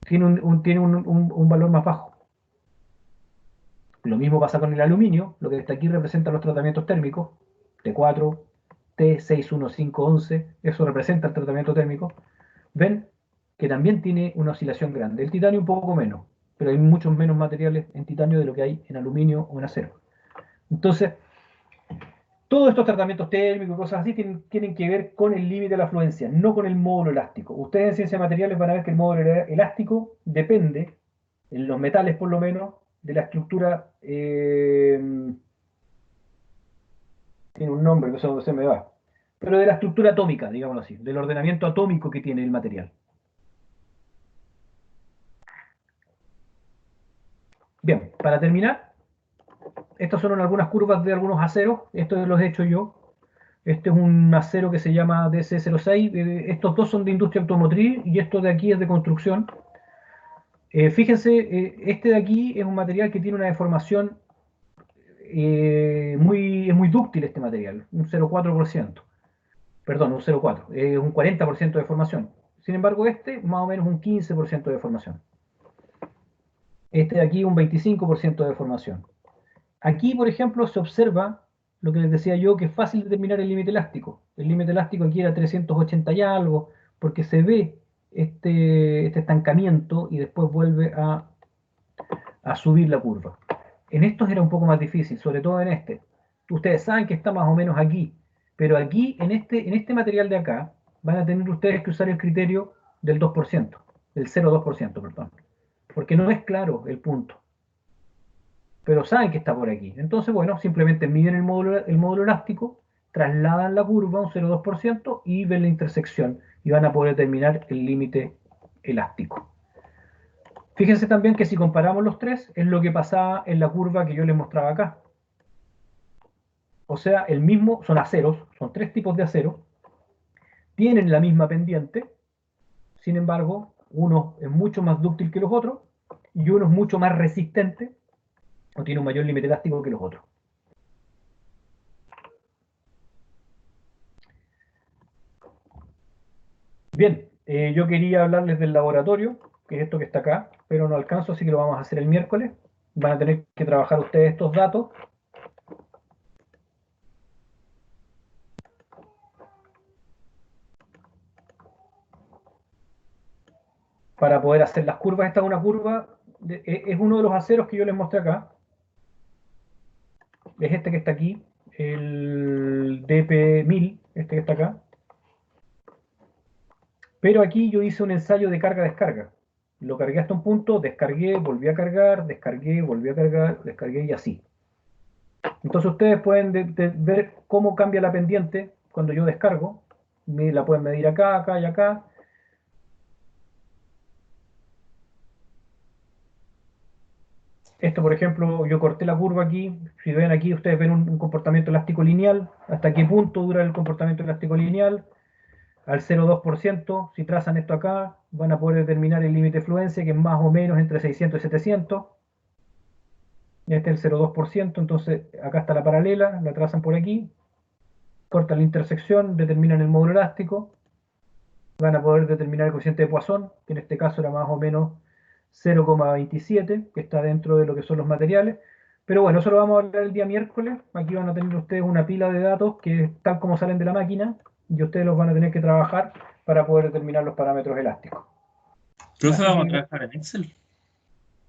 tiene un valor más bajo. Lo mismo pasa con el aluminio, lo que está aquí representa los tratamientos térmicos, T4, T61511, eso representa el tratamiento térmico. Ven que también tiene una oscilación grande. El titanio un poco menos, pero hay muchos menos materiales en titanio de lo que hay en aluminio o en acero. Entonces, todos estos tratamientos térmicos y cosas así tienen que ver con el límite de la fluencia, no con el módulo elástico. Ustedes en ciencia de materiales van a ver que el módulo elástico depende, en los metales por lo menos, de la estructura, tiene un nombre que eso se me va, pero de la estructura atómica, digámoslo así, del ordenamiento atómico que tiene el material. Bien, para terminar, estas son algunas curvas de algunos aceros, estos los he hecho yo. Este es un acero que se llama DC06, estos dos son de industria automotriz y esto de aquí es de construcción. Fíjense, este de aquí es un material que tiene una deformación, es muy dúctil este material, un 0,4%. Perdón, un 0,4, es un 40% de deformación. Sin embargo, este más o menos un 15% de deformación. Este de aquí un 25% de deformación. Aquí, por ejemplo, se observa lo que les decía yo, que es fácil determinar el límite elástico. El límite elástico aquí era 380 y algo, porque se ve este estancamiento y después vuelve a subir la curva. En estos era un poco más difícil, sobre todo en este. Ustedes saben que está más o menos aquí, pero aquí, en este material de acá, van a tener ustedes que usar el criterio del 2%, del 0,2%, perdón, porque no es claro el punto, pero saben que está por aquí. Entonces, bueno, simplemente miden el módulo elástico, trasladan la curva a un 0,2% y ven la intersección y van a poder determinar el límite elástico. Fíjense también que si comparamos los tres, es lo que pasaba en la curva que yo les mostraba acá. O sea, son aceros, son tres tipos de acero, tienen la misma pendiente, sin embargo, uno es mucho más dúctil que los otros y uno es mucho más resistente o tiene un mayor límite elástico que los otros. Bien, yo quería hablarles del laboratorio, que es esto que está acá, pero no alcanzo, así que lo vamos a hacer el miércoles. Van a tener que trabajar ustedes estos datos. Para poder hacer las curvas. Esta es una curva, es uno de los aceros que yo les mostré acá. Es este que está aquí, el DP1000, este que está acá. Pero aquí yo hice un ensayo de carga-descarga. Lo cargué hasta un punto, descargué, volví a cargar, descargué, volví a cargar, descargué y así. Entonces ustedes pueden ver cómo cambia la pendiente cuando yo descargo. La pueden medir acá, acá y acá. Esto, por ejemplo, yo corté la curva aquí. Si ven aquí, ustedes ven un comportamiento elástico lineal. ¿Hasta qué punto dura el comportamiento elástico lineal? Al 0,2%, si trazan esto acá, van a poder determinar el límite de fluencia, que es más o menos entre 600 y 700. Este es el 0,2%, entonces acá está la paralela, la trazan por aquí, cortan la intersección, determinan el módulo elástico, van a poder determinar el coeficiente de Poisson, que en este caso era más o menos 0,27, que está dentro de lo que son los materiales. Pero bueno, eso lo vamos a hablar el día miércoles. Aquí van a tener ustedes una pila de datos que tal como salen de la máquina, y ustedes los van a tener que trabajar para poder determinar los parámetros elásticos. Profe, vamos a trabajar en Excel.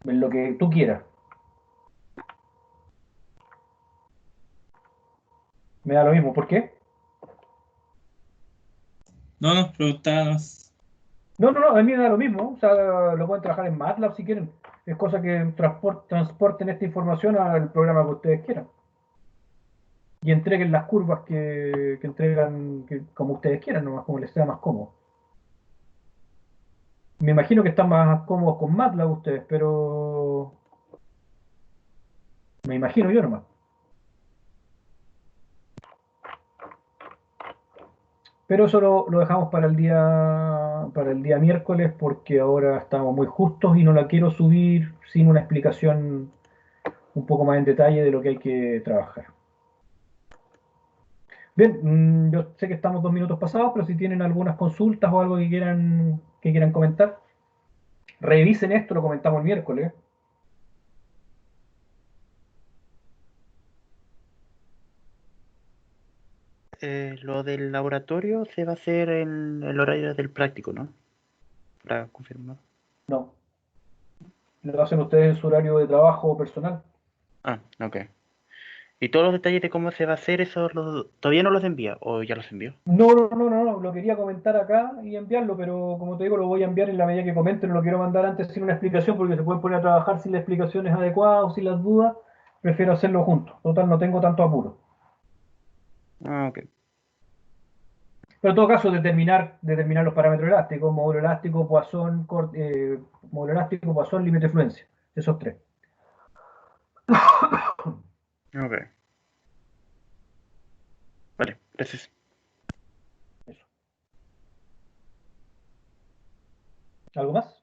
En lo que tú quieras. Me da lo mismo, ¿por qué? No, preguntábamos. No, a mí me da lo mismo. O sea, lo pueden trabajar en MATLAB si quieren. Es cosa que transporten esta información al programa que ustedes quieran. Y entreguen las curvas que entregan como ustedes quieran, nomás como les sea más cómodo. Me imagino que están más cómodos con MATLAB ustedes, pero me imagino yo nomás. Pero eso lo dejamos para el día miércoles, porque ahora estamos muy justos y no la quiero subir sin una explicación un poco más en detalle de lo que hay que trabajar. Bien, yo sé que estamos 2 minutos pasados, pero si tienen algunas consultas o algo que quieran comentar, revisen esto, lo comentamos el miércoles. Lo del laboratorio se va a hacer en el horario del práctico, ¿no? Para confirmar. No. Lo hacen ustedes en su horario de trabajo personal. Ah, ok. ¿Y todos los detalles de cómo se va a hacer eso todavía no los envía o ya los envió? No, lo quería comentar acá y enviarlo, pero como te digo, lo voy a enviar en la medida que comenten, no lo quiero mandar antes sin una explicación, porque se pueden poner a trabajar si la explicación es adecuada o si las dudas, prefiero hacerlo juntos. Total, no tengo tanto apuro. Ah, ok. Pero en todo caso, determinar los parámetros elásticos, módulo elástico, Poisson, límite de fluencia, esos tres. Ok. Vale, gracias. Eso. ¿Algo más?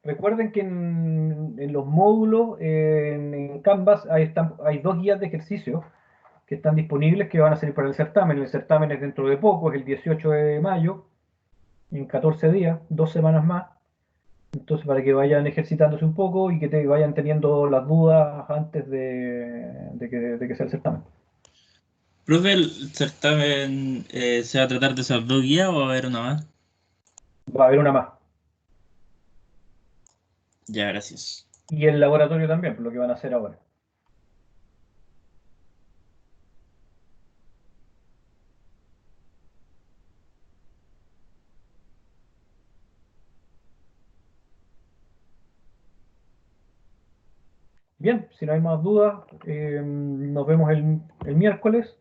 Recuerden que en los módulos, en Canvas, hay 2 guías de ejercicio que están disponibles, que van a salir para el certamen. El certamen es dentro de poco, es el 18 de mayo, en 14 días, 2 semanas más. Entonces, para que vayan ejercitándose un poco y que vayan teniendo las dudas antes de que sea el certamen. Profe, ¿el certamen se va a tratar de esas dos guías o va a haber una más? Va a haber una más. Ya, gracias. Y el laboratorio también, por lo que van a hacer ahora. Bien, si no hay más dudas, nos vemos el miércoles.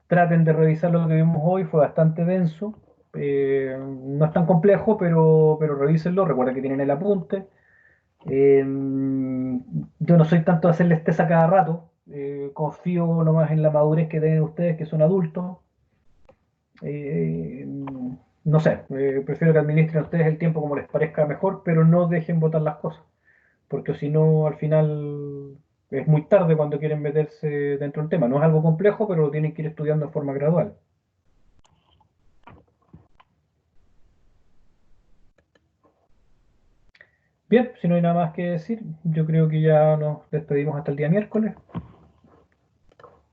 Traten de revisar lo que vimos hoy, fue bastante denso. No es tan complejo, pero revísenlo. Recuerden que tienen el apunte. Yo no soy tanto de hacerles test a cada rato. Confío nomás en la madurez que tienen ustedes, que son adultos. Eh, no sé, prefiero que administren ustedes el tiempo como les parezca mejor, pero no dejen botar las cosas, porque si no, al final es muy tarde cuando quieren meterse dentro del tema. No es algo complejo, pero lo tienen que ir estudiando de forma gradual. Bien, si no hay nada más que decir, yo creo que ya nos despedimos hasta el día miércoles.